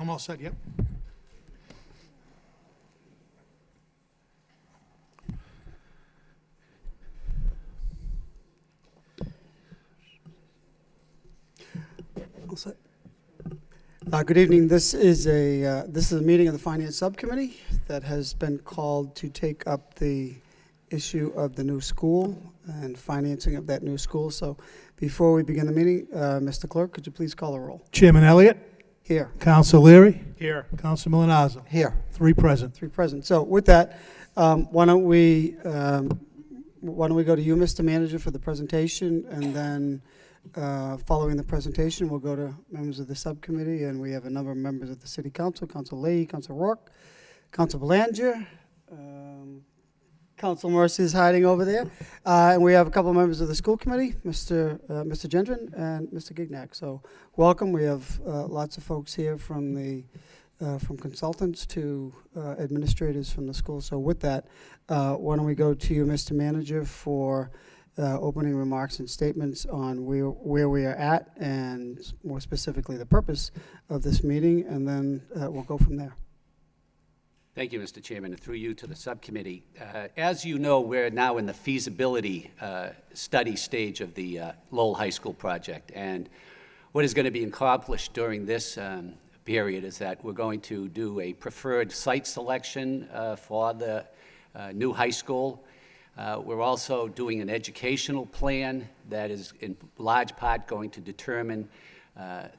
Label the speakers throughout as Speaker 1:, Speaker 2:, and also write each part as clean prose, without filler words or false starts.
Speaker 1: I'm all set, yep.
Speaker 2: All set. Good evening. This is a meeting of the Finance Subcommittee that has been called to take up the issue of the new school and financing of that new school. So before we begin the meeting, Mr. Clerk, could you please call the roll?
Speaker 1: Chairman Elliott?
Speaker 2: Here.
Speaker 1: Counsel Leary?
Speaker 3: Here.
Speaker 1: Counsel Milonazo?
Speaker 2: Here.
Speaker 1: 3 present.
Speaker 2: 3 present. So with that, why don't we go to you, Mr. Manager, for the presentation, and then following the presentation, we'll go to members of the subcommittee, and we have a number of members of the City Council, Council Leahy, Council Rourke, Council Belanger, Council Mercy is hiding over there, and we have a couple of members of the school committee, Mr. Gendron and Mr. Gignac. So welcome. We have lots of folks here from consultants to administrators from the school. So with that, why don't we go to you, Mr. Manager, for opening remarks and statements on where we are at, and more specifically the purpose of this meeting, and then we'll go from there.
Speaker 4: Thank you, Mr. Chairman, and through you to the subcommittee. As you know, we're now in the feasibility study stage of the Lowell High School project, and what is going to be accomplished during this period is that we're going to do a preferred site selection for the new high school. We're also doing an educational plan that is in large part going to determine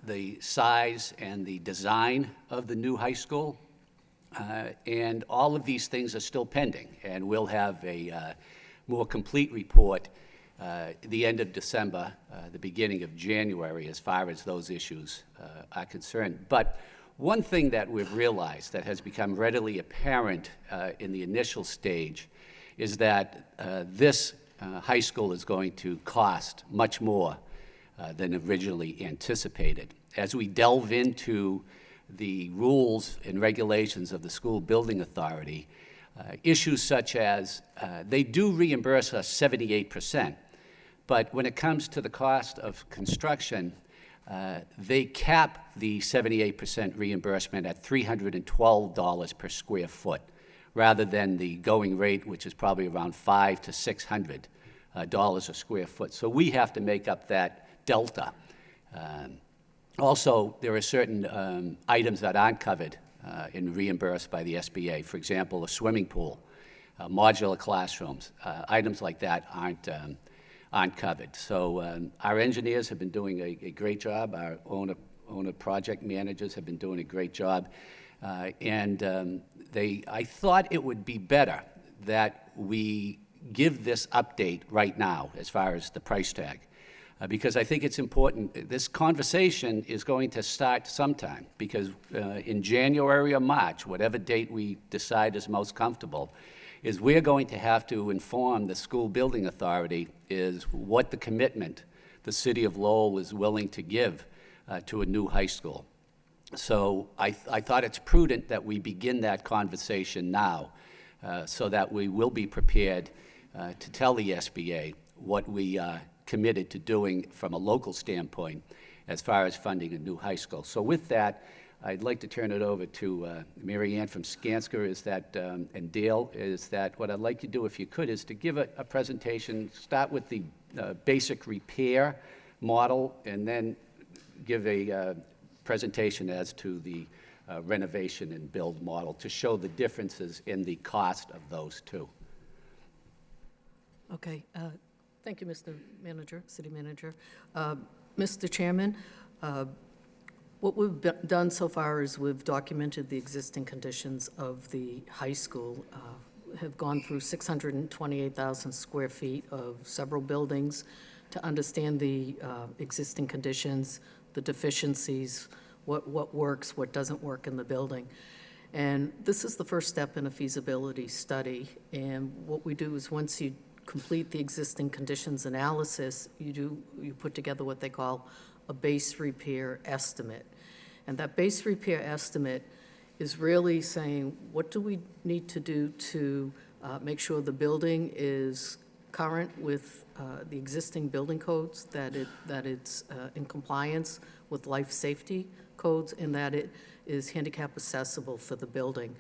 Speaker 4: the size and the design of the new high school. And all of these things are still pending, and we'll have a more complete report the end of December, the beginning of January, as far as those issues are concerned. But one thing that we've realized that has become readily apparent in the initial stage is that this high school is going to cost much more than originally anticipated. As we delve into the rules and regulations of the School Building Authority, issues such as they do reimburse us 78%, but when it comes to the cost of construction, they cap the 78% reimbursement at $312 per square foot, rather than the going rate, which is probably around $500 to $600 a square foot. So we have to make up that delta. Also, there are certain items that aren't covered and reimbursed by the SBA. For example, a swimming pool, modular classrooms, items like that aren't covered. So our engineers have been doing a great job. Our owner project managers have been doing a great job. I thought it would be better that we give this update right now as far as the price tag. Because I think it's important. This conversation is going to start sometime, because in January or March, whatever date we decide is most comfortable, is we're going to have to inform the School Building Authority is what the commitment the City of Lowell is willing to give to a new high school. So I thought it's prudent that we begin that conversation now so that we will be prepared to tell the SBA what we committed to doing from a local standpoint as far as funding a new high school. So with that, I'd like to turn it over to Mary Ann from Skanska and Dale. Is that what I'd like you to do, if you could, is to give a presentation, start with the basic repair model, and then give a presentation as to the renovation and build model to show the differences in the cost of those two.
Speaker 5: Okay. Thank you, Mr. Manager, City Manager. Mr. Chairman, what we've done so far is we've documented the existing conditions of the high school, have gone through 628,000 square feet of several buildings to understand the existing conditions, the deficiencies, what works, what doesn't work in the building. And this is the first step in a feasibility study. And what we do is, once you complete the existing conditions analysis, you put together what they call a base repair estimate. And that base repair estimate is really saying, what do we need to do to make sure the building is current with the existing building codes, that it's in compliance with life safety codes, and that it is handicap accessible for the building.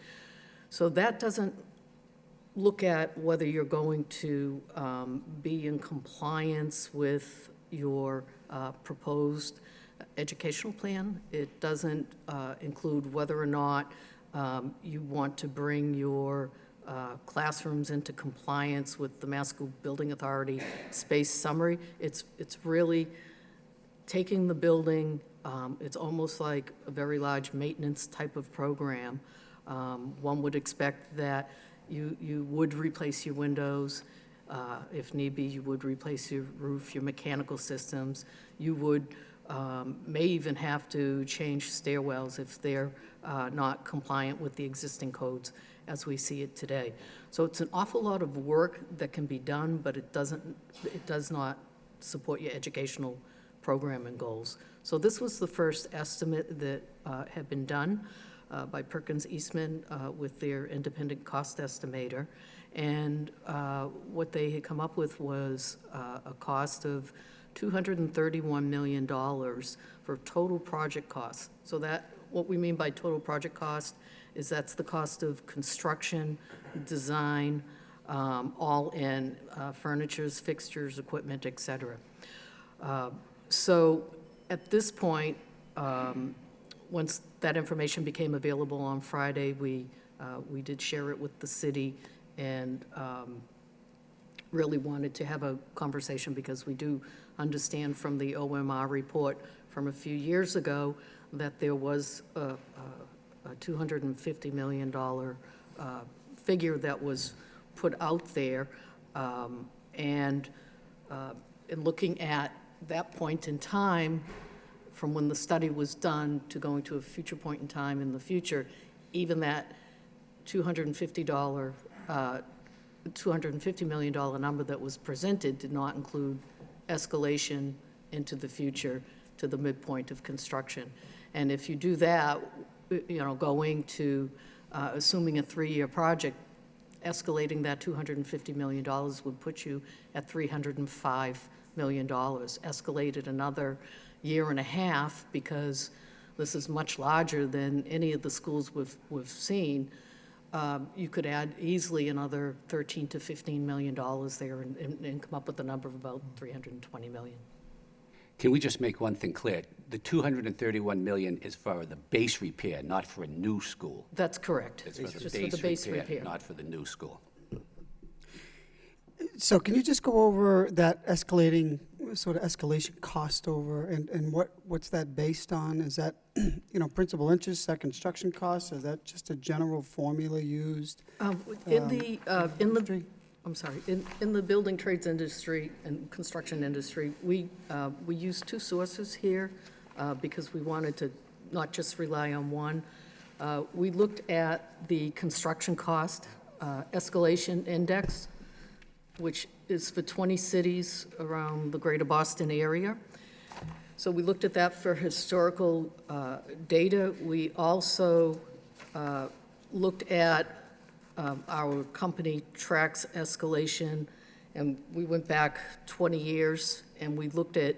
Speaker 5: So that doesn't look at whether you're going to be in compliance with your proposed educational plan. It doesn't include whether or not you want to bring your classrooms into compliance with the Mass School Building Authority space summary. It's really taking the building, it's almost like a very large maintenance type of program. One would expect that you would replace your windows. If need be, you would replace your roof, your mechanical systems. You would may even have to change stairwells if they're not compliant with the existing codes as we see it today. So it's an awful lot of work that can be done, but it does not support your educational program and goals. So this was the first estimate that had been done by Perkins Eastman with their independent cost estimator. And what they had come up with was a cost of $231 million for total project costs. So that, what we mean by total project cost is that's the cost of construction, design, all in, furnitures, fixtures, equipment, et cetera. So at this point, once that information became available on Friday, we did share it with the city and really wanted to have a conversation because we do understand from the OMR report from a few years ago that there was a $250 million figure that was put out there. And in looking at that point in time, from when the study was done to going to a future point in time in the future, even that $250 million number that was presented did not include escalation into the future to the midpoint of construction. And if you do that, you know, going to, assuming a 3-year project, escalating that $250 million would put you at $305 million. Escalated another year and a half, because this is much larger than any of the schools we've seen. You could add easily another $13 to $15 million there and come up with a number of about $320 million.
Speaker 4: Can we just make one thing clear? The $231 million is for the base repair, not for a new school.
Speaker 5: That's correct.
Speaker 4: It's
Speaker 5: It's
Speaker 4: for
Speaker 5: just for the base repair.
Speaker 4: not for the new school.
Speaker 2: So can you just go over that escalating, sort of escalation cost over, and what's that based on? Is that, you know, principal interest, is that construction costs? Is that just a general formula used?
Speaker 5: In the building trades industry and construction industry, we use two sources here because we wanted to not just rely on one. We looked at the construction cost escalation index, which is for 20 cities around the greater Boston area. So we looked at that for historical data. We also looked at our company tracks escalation, and we went back 20 years, and we looked at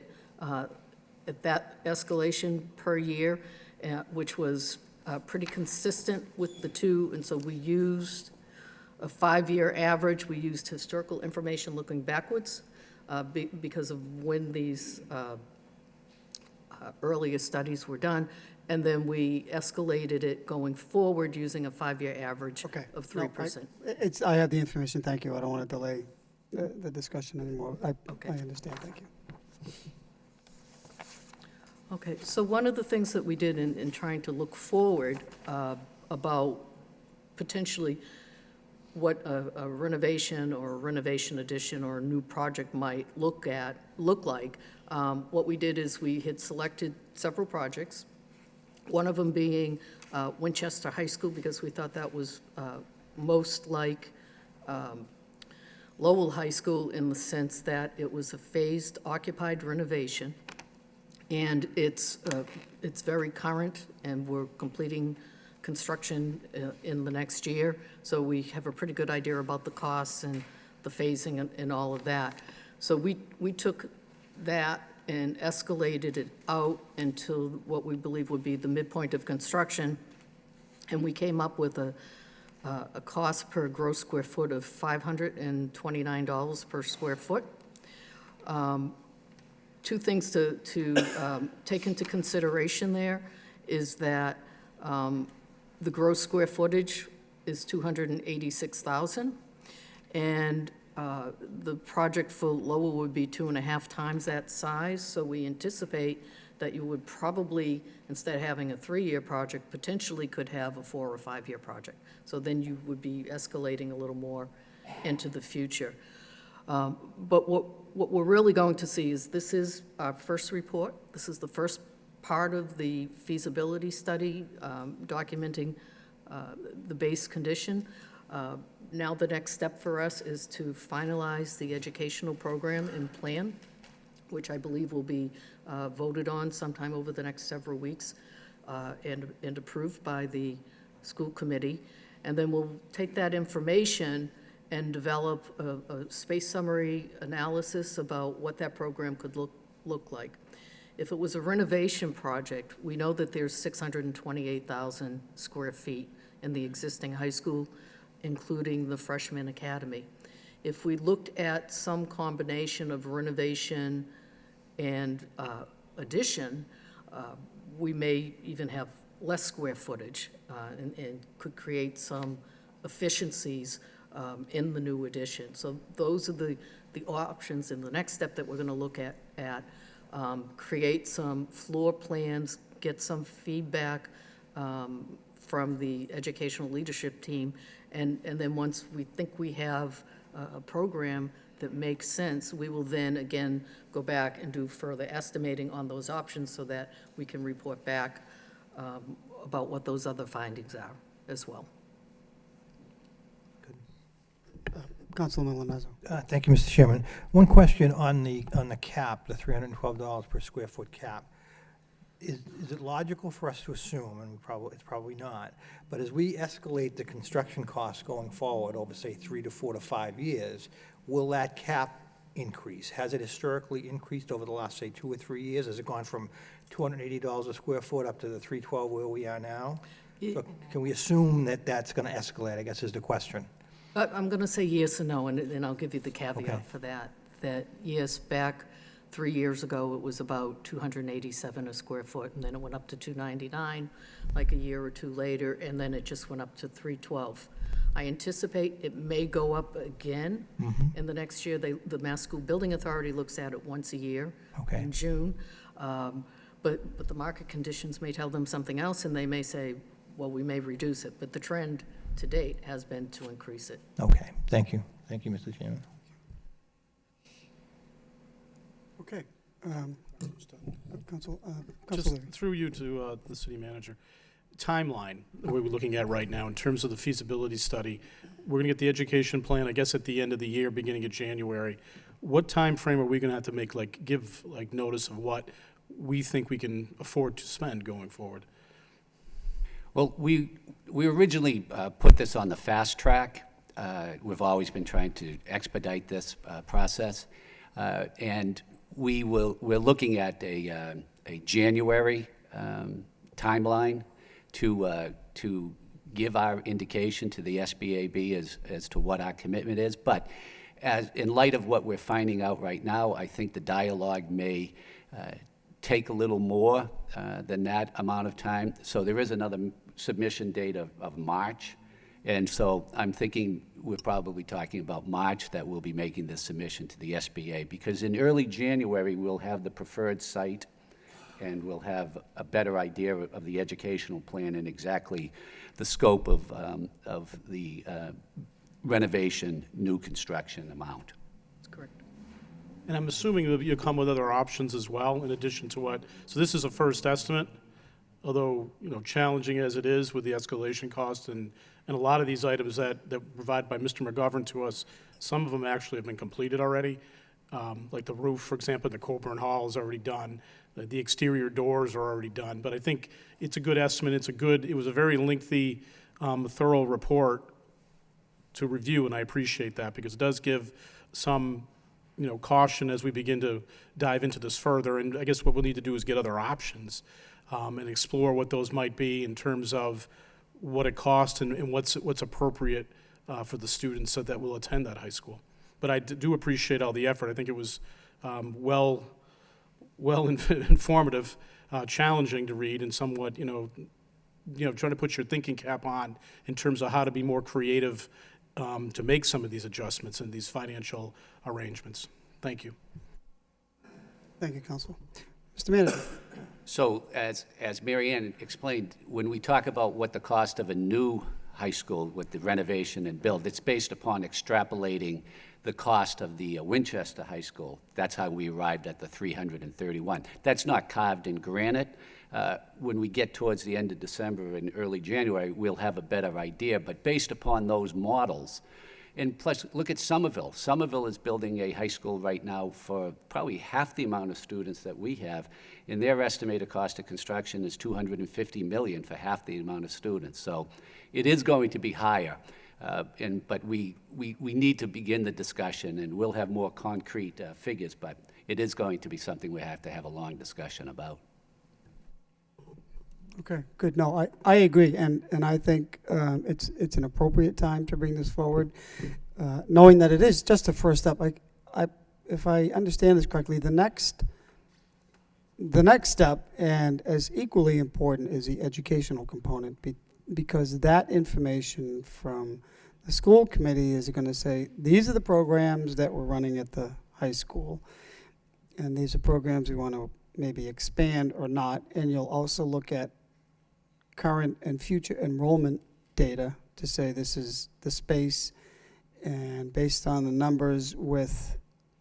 Speaker 5: that escalation per year, which was pretty consistent with the two, and so we used a 5-year average. We used historical information looking backwards because of when these earlier studies were done, and then we escalated it going forward using a 5-year average
Speaker 2: Okay.
Speaker 5: of 3%.
Speaker 2: I have the information, thank you. I don't want to delay the discussion anymore.
Speaker 5: Okay.
Speaker 2: I understand, thank you.
Speaker 5: Okay, so one of the things that we did in trying to look forward about potentially what a renovation or a renovation addition or a new project might look like, what we did is we had selected several projects, one of them being Winchester High School, because we thought that was most like Lowell High School in the sense that it was a phased occupied renovation, and it's very current, and we're completing construction in the next year, so we have a pretty good idea about the costs and the phasing and all of that. So we took that and escalated it out until what we believe would be the midpoint of construction, and we came up with a cost per gross square foot of $529 per square foot. Two things to take into consideration there is that the gross square footage is 286,000, and the project for Lowell would be 2.5 times that size, so we anticipate that you would probably, instead of having a 3-year project, potentially could have a 4 or 5-year project. So then you would be escalating a little more into the future. But what we're really going to see is this is our first report. This is the first part of the feasibility study documenting the base condition. Now the next step for us is to finalize the educational program and plan, which I believe will be voted on sometime over the next several weeks and approved by the school committee. And then we'll take that information and develop a space summary analysis about what that program could look like. If it was a renovation project, we know that there's 628,000 square feet in the existing high school, including the freshman academy. If we looked at some combination of renovation and addition, we may even have less square footage and could create some efficiencies in the new addition. So those are the options in the next step that we're going to look at create some floor plans, get some feedback from the educational leadership team, and then once we think we have a program that makes sense, we will then again go back and do further estimating on those options so that we can report back about what those other findings are as well.
Speaker 2: Councilor Milonazo.
Speaker 1: Thank you, Mr. Chairman. One question on the cap, the $312 per square foot cap. Is it logical for us to assume, and it's probably not, but as we escalate the construction costs going forward over, say, 3 to 4 to 5 years, will that cap increase? Has it historically increased over the last, say, 2 or 3 years? Has it gone from $280 a square foot up to the $312 where we are now? So can we assume that that's going to escalate, I guess is the question.
Speaker 5: I'm going to say yes and no, and I'll give you the caveat
Speaker 1: Okay.
Speaker 5: for that. That yes, back 3 years ago, it was about $287 a square foot, and then it went up to $299 like a year or two later, and then it just went up to $312. I anticipate it may go up again in the next year. The Mass School Building Authority looks at it once a year
Speaker 1: Okay.
Speaker 5: in June. But the market conditions may tell them something else, and they may say, well, we may reduce it. But the trend to date has been to increase it.
Speaker 1: Okay, thank you. Thank you, Mr. Chairman.
Speaker 2: Okay. Council
Speaker 3: Just
Speaker 2: Leary.
Speaker 3: through you to the city manager. Timeline that we're looking at right now in terms of the feasibility study. We're going to get the education plan, I guess, at the end of the year, beginning of January. What time frame are we going to have to make, give notice of what we think we can afford to spend going forward?
Speaker 4: Well, we originally put this on the fast track. We've always been trying to expedite this process. And we're looking at a January timeline to give our indication to the SBAB as to what our commitment is. But in light of what we're finding out right now, I think the dialogue may take a little more than that amount of time. So there is another submission date of March. And so I'm thinking we're probably talking about March that we'll be making this submission to the SBA, because in early January, we'll have the preferred site and we'll have a better idea of the educational plan and exactly the scope of the renovation, new construction amount.
Speaker 5: That's correct.
Speaker 3: And I'm assuming that you'll come with other options as well, in addition to what, so this is a first estimate, although, challenging as it is with the escalation costs and a lot of these items that were provided by Mr. McGovern to us, some of them actually have been completed already. Like the roof, for example, the Coburn Hall is already done. The exterior doors are already done. But I think it's a good estimate. It was a very lengthy, thorough report to review, and I appreciate that because it does give some caution as we begin to dive into this further. And I guess what we'll need to do is get other options and explore what those might be in terms of what it costs and what's appropriate for the students that will attend that high school. But I do appreciate all the effort. I think it was well informative, challenging to read, and somewhat, trying to put your thinking cap on in terms of how to be more creative to make some of these adjustments and these financial arrangements. Thank you.
Speaker 2: Thank you, Council. Mr. Manager.
Speaker 4: So as Mary Ann explained, when we talk about what the cost of a new high school with the renovation and build, it's based upon extrapolating the cost of the Winchester High School. That's how we arrived at the 331. That's not carved in granite. When we get towards the end of December and early January, we'll have a better idea. But based upon those models, and plus, look at Somerville. Somerville is building a high school right now for probably half the amount of students that we have, and their estimated cost of construction is $250 million for half the amount of students. So it is going to be higher, but we need to begin the discussion, and we'll have more concrete figures, but it is going to be something we have to have a long discussion about.
Speaker 2: Okay, good. No, I agree, and I think it's an appropriate time to bring this forward, knowing that it is just a first step. If I understand this correctly, the next step, and as equally important, is the educational component, because that information from the school committee is going to say, these are the programs that we're running at the high school, and these are programs we want to maybe expand or not, and you'll also look at current and future enrollment data to say this is the space, and based on the numbers with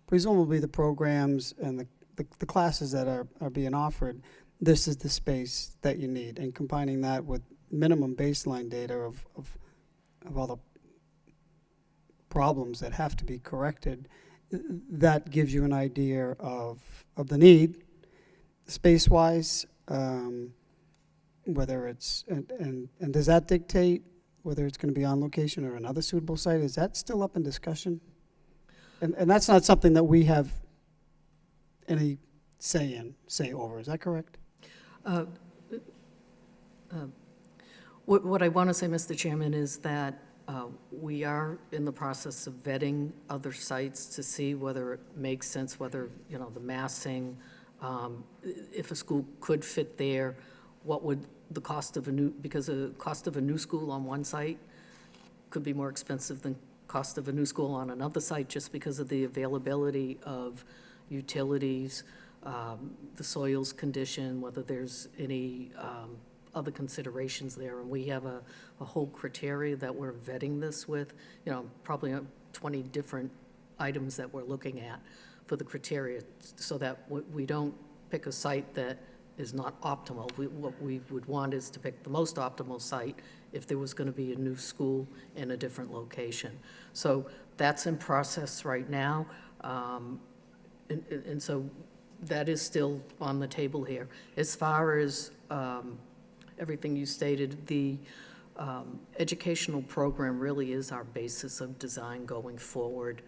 Speaker 2: presumably the programs and the classes that are being offered, this is the space that you need, and combining that with minimum baseline data of all the problems that have to be corrected, that gives you an idea of the need space-wise, whether it's, and does that dictate whether it's going to be on location or another suitable site? Is that still up in discussion? And that's not something that we have any say over, is that correct?
Speaker 5: What I want to say, Mr. Chairman, is that we are in the process of vetting other sites to see whether it makes sense, whether, the massing, if a school could fit there, what would the cost of because the cost of a new school on one site could be more expensive than cost of a new school on another site, just because of the availability of utilities, the soils condition, whether there's any other considerations there. And we have a whole criteria that we're vetting this with, probably 20 different items that we're looking at for the criteria, so that we don't pick a site that is not optimal. What we would want is to pick the most optimal site if there was going to be a new school in a different location. So that's in process right now. And so that is still on the table here. As far as everything you stated, the educational program really is our basis of design going forward,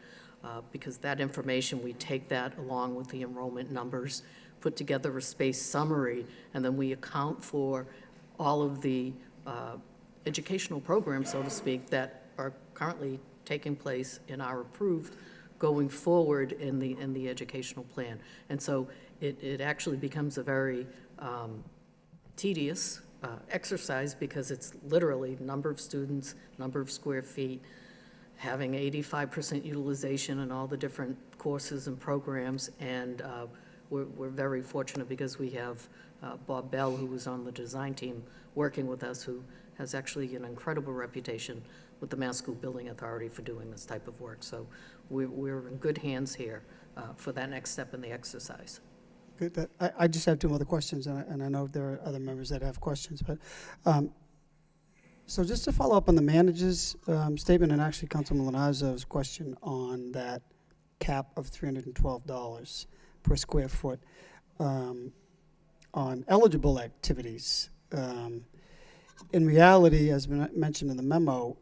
Speaker 5: because that information, we take that along with the enrollment numbers, put together a space summary, and then we account for all of the educational programs, so to speak, that are currently taking place and are approved going forward in the educational plan. And so it actually becomes a very tedious exercise, because it's literally number of students, number of square feet, having 85% utilization in all the different courses and programs, and we're very fortunate because we have Bob Bell, who was on the design team working with us, who has actually an incredible reputation with the Mass School Building Authority for doing this type of work. So we're in good hands here for that next step in the exercise.
Speaker 2: Good. I just have two other questions, and I know there are other members that have questions, but so just to follow up on the manager's statement, and actually Councilman Linazzo's question on that cap of $312 per square foot on eligible activities. In reality, as mentioned in the memo,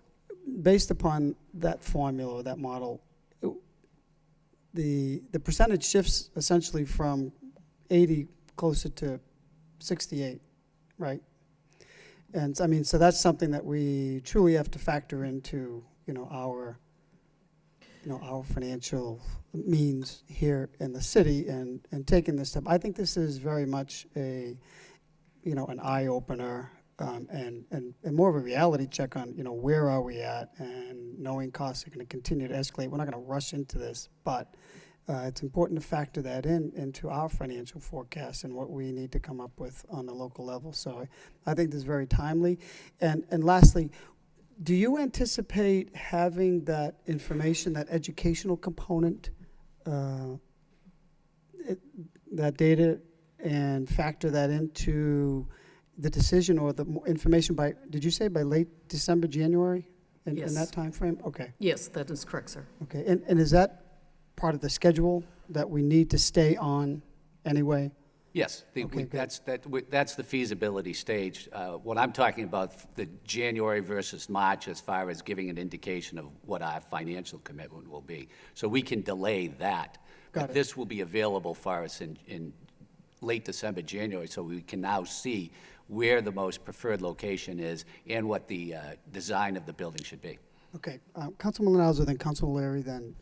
Speaker 2: based upon that formula or that model, the percentage shifts essentially from 80 closer to 68, right? And I mean, so that's something that we truly have to factor into, our financial means here in the city and taking this step. I think this is very much an eye-opener and more of a reality check on, where are we at, and knowing costs are going to continue to escalate. We're not going to rush into this, but it's important to factor that into our financial forecast and what we need to come up with on the local level. So I think this is very timely. And lastly, do you anticipate having that information, that educational component, that data, and factor that into the decision or the information by, did you say by late December, January? In
Speaker 5: Yes.
Speaker 2: that time frame? Okay.
Speaker 5: Yes, that is correct, sir.
Speaker 2: Okay. And is that part of the schedule that we need to stay on anyway?
Speaker 4: Yes,
Speaker 2: Okay, good.
Speaker 4: that's the feasibility stage. What I'm talking about, the January versus March, as far as giving an indication of what our financial commitment will be. So we can delay that.
Speaker 2: Got
Speaker 4: But
Speaker 2: it.
Speaker 4: this will be available for us in late December, January, so we can now see where the most preferred location is and what the design of the building should be.
Speaker 2: Okay. Councilman Linalzo, then Councilman Larry, then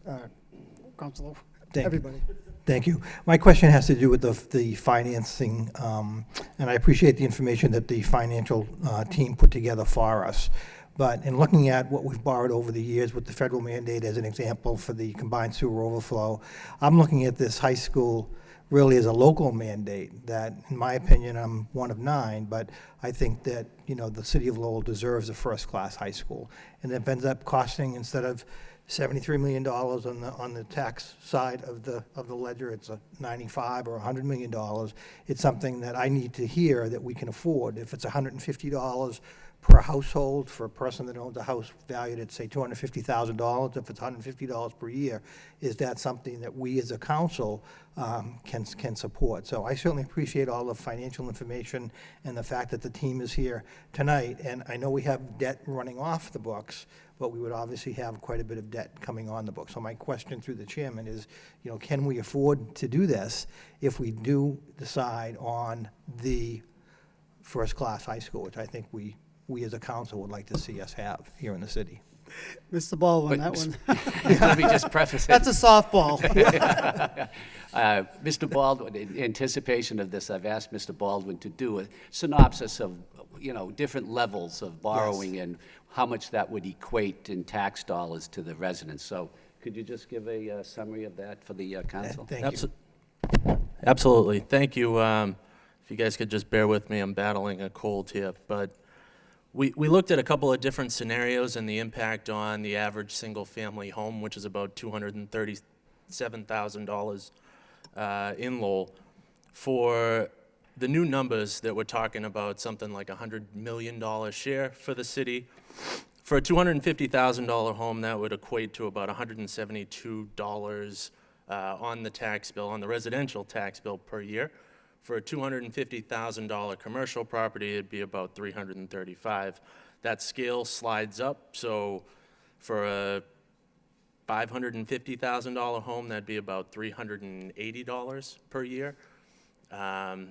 Speaker 2: Councilor,
Speaker 1: Thank you.
Speaker 2: everybody.
Speaker 1: Thank you. My question has to do with the financing, and I appreciate the information that the financial team put together for us. But in looking at what we've borrowed over the years with the federal mandate as an example for the combined sewer overflow, I'm looking at this high school really as a local mandate that, in my opinion, I'm one of 9, but I think that, the city of Lowell deserves a first-class high school. And it ends up costing, instead of $73 million on the tax side of the ledger, it's a $95 or $100 million. It's something that I need to hear that we can afford. If it's $150 per household for a person that owns a house valued at, say, $250,000, if it's $150 per year, is that something that we as a council can support? So I certainly appreciate all the financial information and the fact that the team is here tonight. And I know we have debt running off the books, but we would obviously have quite a bit of debt coming on the books. So my question through the chairman is, can we afford to do this if we do decide on the first-class high school, which I think we as a council would like to see us have here in the city?
Speaker 2: Mr. Baldwin, that
Speaker 4: But-
Speaker 2: one.
Speaker 4: Let me just preface it.
Speaker 2: That's a softball.
Speaker 4: Mr. Baldwin, in anticipation of this, I've asked Mr. Baldwin to do a synopsis of, different levels of borrowing and how much that would equate in tax dollars to the residents. So could you just give a summary of that for the council?
Speaker 1: Thank you.
Speaker 6: Absolutely. Thank you. If you guys could just bear with me, I'm battling a cold here. But we looked at a couple of different scenarios and the impact on the average single-family home, which is about $237,000 in Lowell. For the new numbers that we're talking about, something like $100 million share for the city. For a $250,000 home, that would equate to about $172 on the tax bill, on the residential tax bill per year. For a $250,000 commercial property, it'd be about $335. That scale slides up, so for a $550,000 home, that'd be about $380 per year.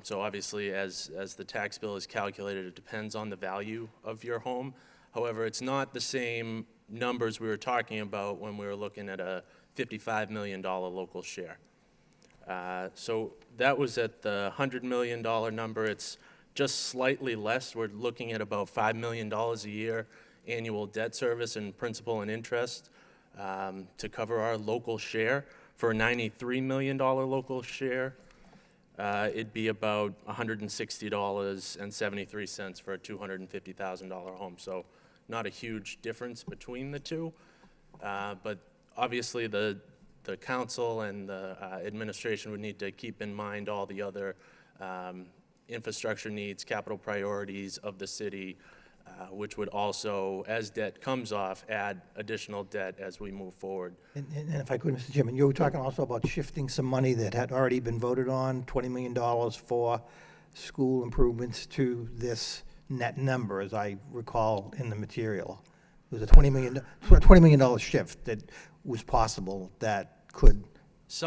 Speaker 6: So obviously, as the tax bill is calculated, it depends on the value of your home. However, it's not the same numbers we were talking about when we were looking at a $55 million local share. So that was at the $100 million number. It's just slightly less. We're looking at about $5 million a year annual debt service and principal and interest to cover our local share. For a $93 million local share, it'd be about $160.73 for a $250,000 home. So not a huge difference between the two, but obviously the council and the administration would need to keep in mind all the other infrastructure needs, capital priorities of the city, which would also, as debt comes off, add additional debt as we move forward.
Speaker 1: And if I could, Mr. Chairman, you were talking also about shifting some money that had already been voted on, $20 million for school improvements to this net number, as I recall in the material. It was a $20 million shift that was possible that could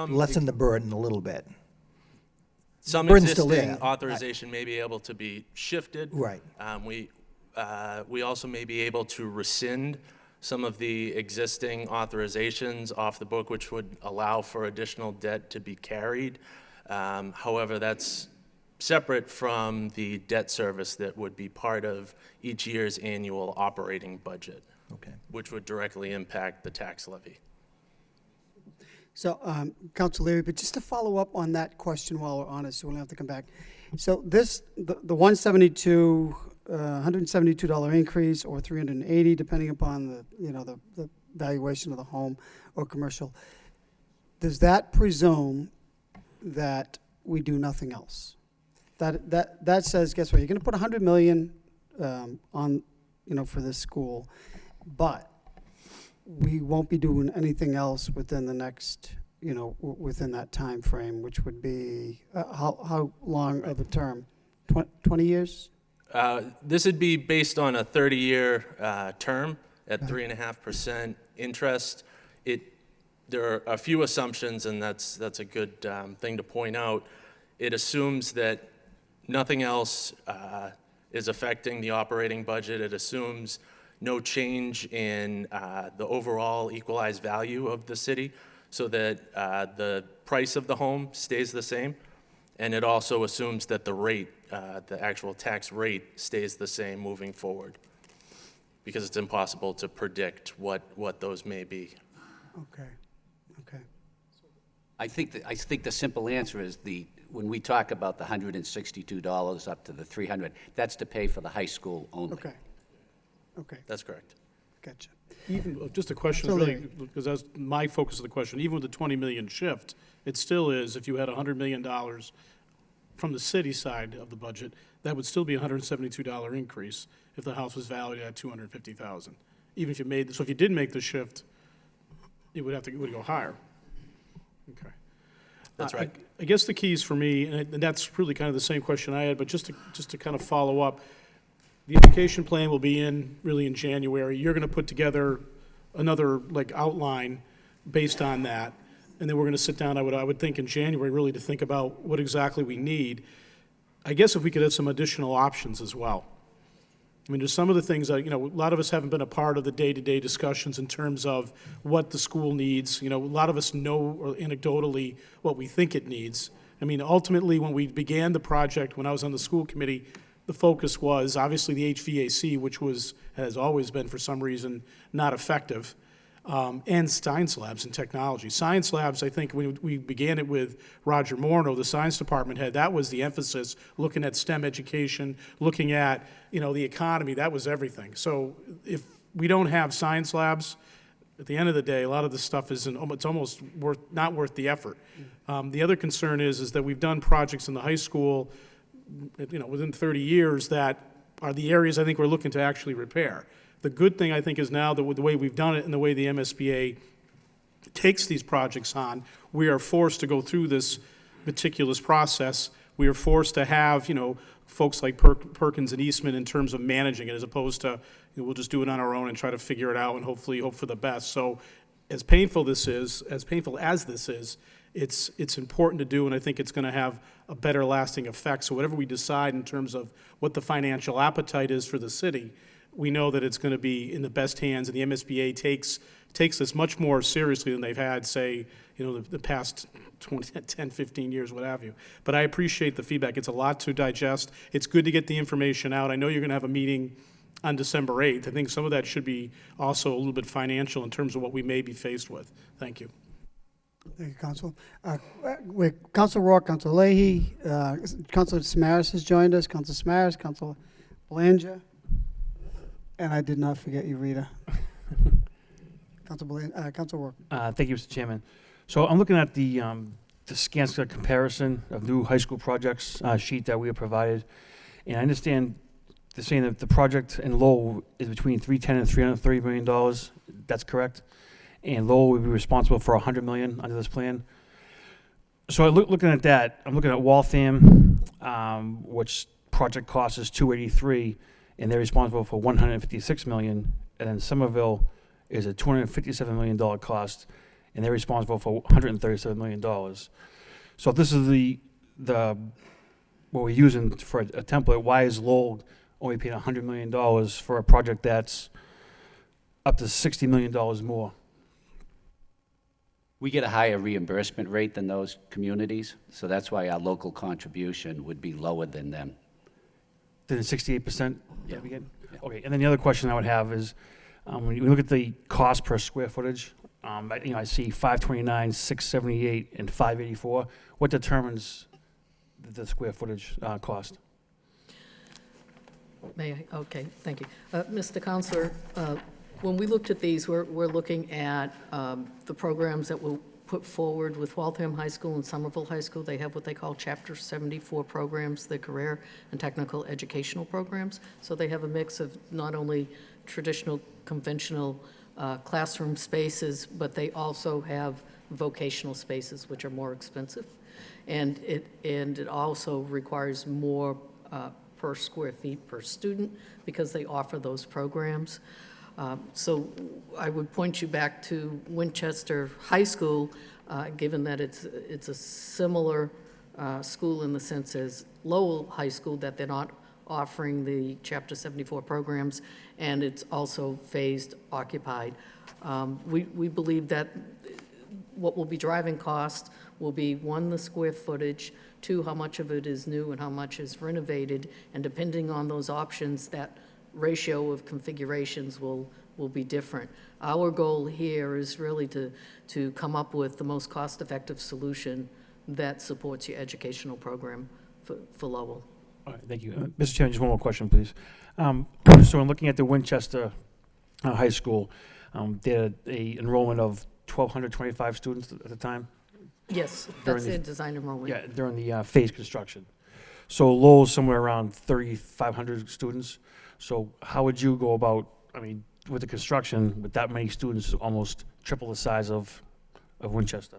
Speaker 1: lessen the burden a little bit.
Speaker 6: Some
Speaker 1: burden's still
Speaker 6: existing
Speaker 1: there.
Speaker 6: authorization may be able to be shifted.
Speaker 1: Right.
Speaker 6: We also may be able to rescind some of the existing authorizations off the book, which would allow for additional debt to be carried. However, that's separate from the debt service that would be part of each year's annual operating budget,
Speaker 1: Okay.
Speaker 6: which would directly impact the tax levy.
Speaker 2: So, Council Leary, but just to follow up on that question while we're on it, so we'll have to come back. So this, the $172 increase, or $380, depending upon the valuation of the home or commercial, does that presume that we do nothing else? That says, guess what, you're gonna put $100 million on, for this school, but we won't be doing anything else within the next, within that time frame, which would be, how long of a term? 20 years?
Speaker 6: This would be based on a 30-year term at 3.5% interest. There are a few assumptions, and that's a good thing to point out. It assumes that nothing else is affecting the operating budget. It assumes no change in the overall equalized value of the city, so that the price of the home stays the same. And it also assumes that the rate, the actual tax rate, stays the same moving forward, because it's impossible to predict what those may be.
Speaker 2: Okay.
Speaker 4: I think the simple answer is when we talk about the $162 up to the $300, that's to pay for the high school only.
Speaker 2: Okay,
Speaker 6: That's correct.
Speaker 2: gotcha.
Speaker 3: Even, just a question,
Speaker 2: So
Speaker 3: really, because that's my focus of the question, even with the 20 million shift, it still is, if you had $100 million from the city side of the budget, that would still be a $172 increase if the house was valued at $250,000. Even if you made, so if you did make the shift, it would go higher. Okay.
Speaker 6: That's right.
Speaker 3: I guess the keys for me, and that's really kind of the same question I had, but just to kind of follow up, the education plan will be in January. You're going to put together another outline based on that, and then we're going to sit down, I would think in January, really to think about what exactly we need. I guess if we could have some additional options as well. I mean, there's some of the things that, a lot of us haven't been a part of the day-to-day discussions in terms of what the school needs. A lot of us know anecdotally what we think it needs. I mean, ultimately, when we began the project, when I was on the school committee, the focus was obviously the HVAC, which has always been, for some reason, not effective, and science labs and technology. Science labs, I think, when we began it with Roger Morneau, the science department head, that was the emphasis, looking at STEM education, looking at, the economy, that was everything. So if we don't have science labs, at the end of the day, a lot of this stuff it's almost not worth the effort. The other concern is that we've done projects in the high school, within 30 years that are the areas I think we're looking to actually repair. The good thing, I think, is now that with the way we've done it and the way the MSBA takes these projects on, we are forced to go through this meticulous process. We are forced to have, folks like Perkins and Eastman in terms of managing it, as opposed to, we'll just do it on our own and try to figure it out and hopefully hope for the best. So as painful as this is, it's important to do, and I think it's going to have a better lasting effect. So whatever we decide in terms of what the financial appetite is for the city, we know that it's going to be in the best hands, and the MSBA takes this much more seriously than they've had, say, the past 10, 15 years, what have you. But I appreciate the feedback. It's a lot to digest. It's good to get the information out. I know you're going to have a meeting on December 8th. I think some of that should be also a little bit financial in terms of what we may be faced with. Thank you.
Speaker 2: Thank you, Council. With Council Rourke, Council Leahy, Council Samaras has joined us, Council Samaras, Council Belanger, and I did not forget you, Rita. Council Rourke.
Speaker 7: Thank you, Mr. Chairman. So I'm looking at the scan comparison of new high school projects sheet that we have provided, and I understand they're saying that the project in Lowell is between $310 and $330 million. That's correct. And Lowell would be responsible for $100 million under this plan. So looking at that, I'm looking at Waltham, which project cost is $283, and they're responsible for $156 million. And then Somerville is a $257 million cost, and they're responsible for $137 million. So if this is what we're using for a template, why is Lowell only paying $100 million for a project that's up to $60 million more?
Speaker 4: We get a higher reimbursement rate than those communities, so that's why our local contribution would be lower than them.
Speaker 7: Then 68%?
Speaker 4: Yeah.
Speaker 7: We get?
Speaker 4: Yeah.
Speaker 7: Okay, and then the other question I would have is, when you look at the cost per square footage, I see 529, 678, and 584. What determines the square footage cost?
Speaker 5: May I? Okay, thank you. Mr. Counselor, when we looked at these, we're looking at the programs that were put forward with Waltham High School and Somerville High School. They have what they call Chapter 74 programs, the career and technical educational programs. So they have a mix of not only traditional, conventional classroom spaces, but they also have vocational spaces, which are more expensive. And it also requires more per square feet per student because they offer those programs. So I would point you back to Winchester High School, given that it's a similar school in the sense as Lowell High School, that they're not offering the Chapter 74 programs, and it's also phased occupied. We believe that what will be driving cost will be, one, the square footage, two, how much of it is new and how much is renovated, and depending on those options, that ratio of configurations will be different. Our goal here is really to come up with the most cost-effective solution that supports your educational program for Lowell.
Speaker 7: All right, thank you. Mr. Chairman, just one more question, please. So in looking at the Winchester High School, they had a enrollment of 1,225 students at the time?
Speaker 5: Yes,
Speaker 7: During
Speaker 5: that's
Speaker 7: the-
Speaker 5: their design enrollment.
Speaker 7: Yeah, during the phase construction. So Lowell's somewhere around 3,500 students. So how would you go about, with the construction, with that many students, almost triple the size of Winchester?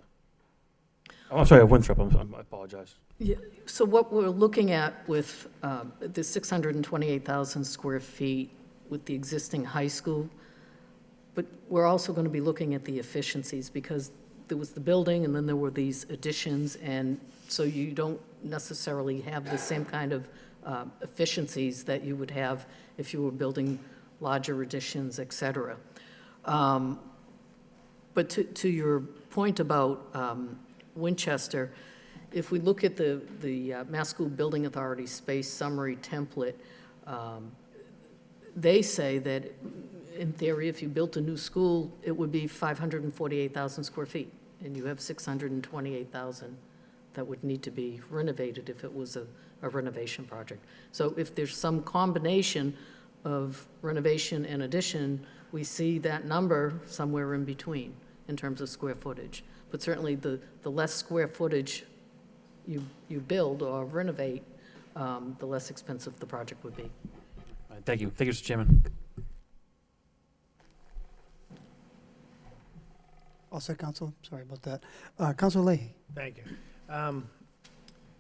Speaker 7: Oh, I'm sorry, of Winthrop, I apologize.
Speaker 5: Yeah, so what we're looking at with the 628,000 square feet with the existing high school, but we're also going to be looking at the efficiencies because there was the building and then there were these additions, and so you don't necessarily have the same kind of efficiencies that you would have if you were building larger additions, et cetera. But to your point about Winchester, if we look at the Mass School Building Authority space summary template, they say that in theory, if you built a new school, it would be 548,000 square feet, and you have 628,000 that would need to be renovated if it was a renovation project. So if there's some combination of renovation and addition, we see that number somewhere in between in terms of square footage. But certainly the less square footage you build or renovate, the less expensive the project would be.
Speaker 7: All right, thank you. Thank you, Mr. Chairman.
Speaker 2: All set, Council. Sorry about that. Council Leahy.
Speaker 8: Thank you.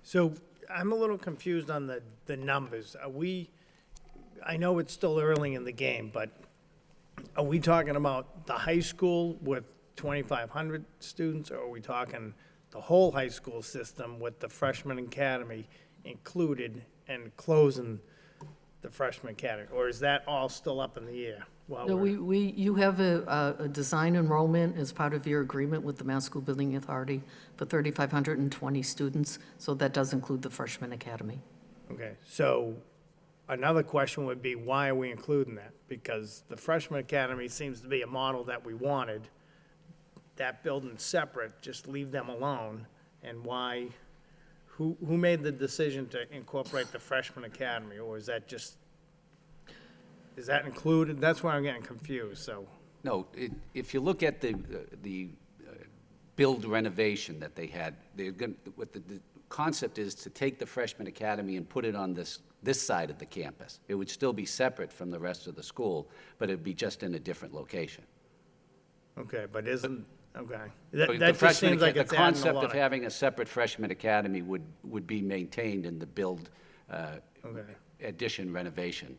Speaker 8: So I'm a little confused on the numbers. I know it's still early in the game, but are we talking about the high school with 2,500 students, or are we talking the whole high school system with the freshman academy included and closing the freshman academy? Or is that all still up in the air?
Speaker 5: No, you have a design enrollment as part of your agreement with the Mass School Building Authority for 3,520 students, so that does include the freshman academy.
Speaker 8: Okay, so another question would be, why are we including that? Because the freshman academy seems to be a model that we wanted. That building's separate, just leave them alone. And why, who made the decision to incorporate the freshman academy, or is that just, is that included? That's why I'm getting confused, so.
Speaker 4: No, if you look at the build renovation that they had, what the concept is to take the freshman academy and put it on this side of the campus. It would still be separate from the rest of the school, but it'd be just in a different location.
Speaker 8: Okay, but isn't, okay.
Speaker 4: So the
Speaker 8: That just
Speaker 4: freshman
Speaker 8: seems like
Speaker 4: the
Speaker 8: it's adding a
Speaker 4: concept
Speaker 8: lot
Speaker 4: of having a separate freshman academy would be maintained in the build
Speaker 8: Okay.
Speaker 4: addition renovation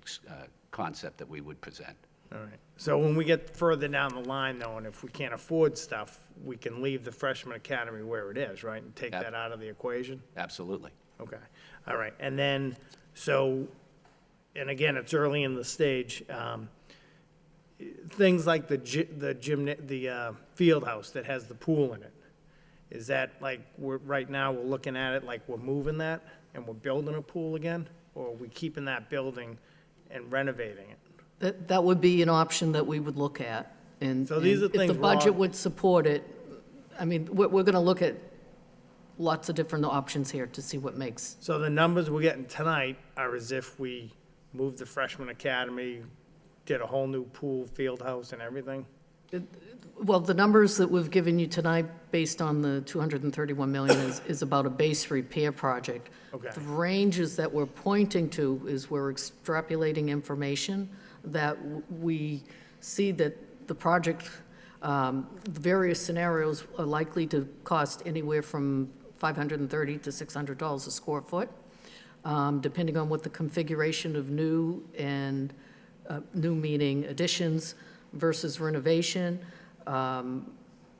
Speaker 4: concept that we would present.
Speaker 8: All right. So when we get further down the line, though, and if we can't afford stuff, we can leave the freshman academy where it is, right? And take
Speaker 4: Yep.
Speaker 8: that out of the equation?
Speaker 4: Absolutely.
Speaker 8: Okay. All right. And then, so, and again, it's early in the stage. Things like the field house that has the pool in it. Is that like, right now, we're looking at it like we're moving that and we're building a pool again? Or are we keeping that building and renovating it?
Speaker 5: That would be an option that we would look at, and
Speaker 8: So these are
Speaker 5: and if
Speaker 8: things
Speaker 5: the
Speaker 8: we're all-
Speaker 5: budget would support it, I mean, we're going to look at lots of different options here to see what makes.
Speaker 8: So the numbers we're getting tonight are as if we moved the freshman academy, did a whole new pool, field house and everything?
Speaker 5: Well, the numbers that we've given you tonight, based on the 231 million, is about a base repair project.
Speaker 8: Okay.
Speaker 5: The ranges that we're pointing to is we're extrapolating information that we see that the project, the various scenarios are likely to cost anywhere from $530 to $600 a square foot, depending on what the configuration of new and, new meaning additions versus renovation.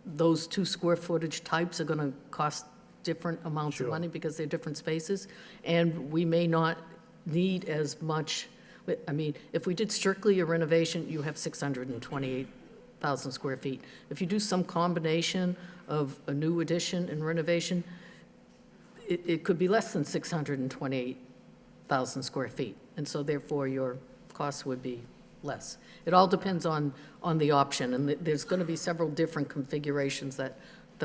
Speaker 5: Those two square footage types are going to cost different amounts of
Speaker 8: Sure.
Speaker 5: money because they're different spaces, and we may not need as much. I mean, if we did strictly a renovation, you have 628,000 square feet. If you do some combination of a new addition and renovation, it could be less than 628,000 square feet, and so therefore your costs would be less. It all depends on the option, and there's going to be several different configurations that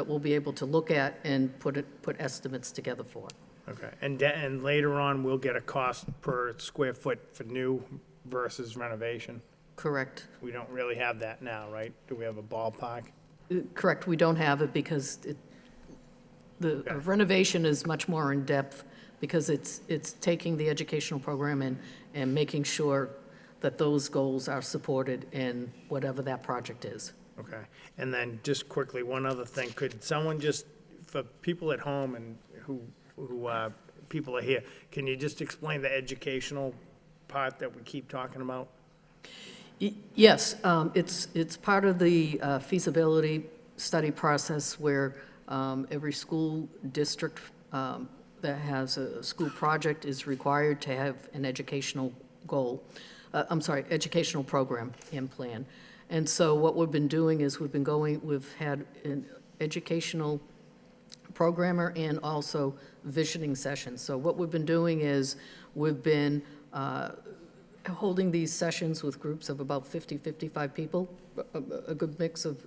Speaker 5: we'll be able to look at and put estimates together for.
Speaker 8: Okay. And later on, we'll get a cost per square foot for new versus renovation?
Speaker 5: Correct.
Speaker 8: We don't really have that now, right? Do we have a ballpark?
Speaker 5: Correct, we don't have it because the
Speaker 8: Okay.
Speaker 5: renovation is much more in-depth because it's taking the educational program and making sure that those goals are supported in whatever that project is.
Speaker 8: Okay. And then just quickly, one other thing, could someone just, for people at home and who people are here, can you just explain the educational part that we keep talking about?
Speaker 5: Yes, it's part of the feasibility study process where every school district that has a school project is required to have an educational goal. Educational program and plan. And so what we've been doing is we've had an educational programmer and also visioning sessions. So what we've been doing is we've been holding these sessions with groups of about 50, 55 people, a good mix of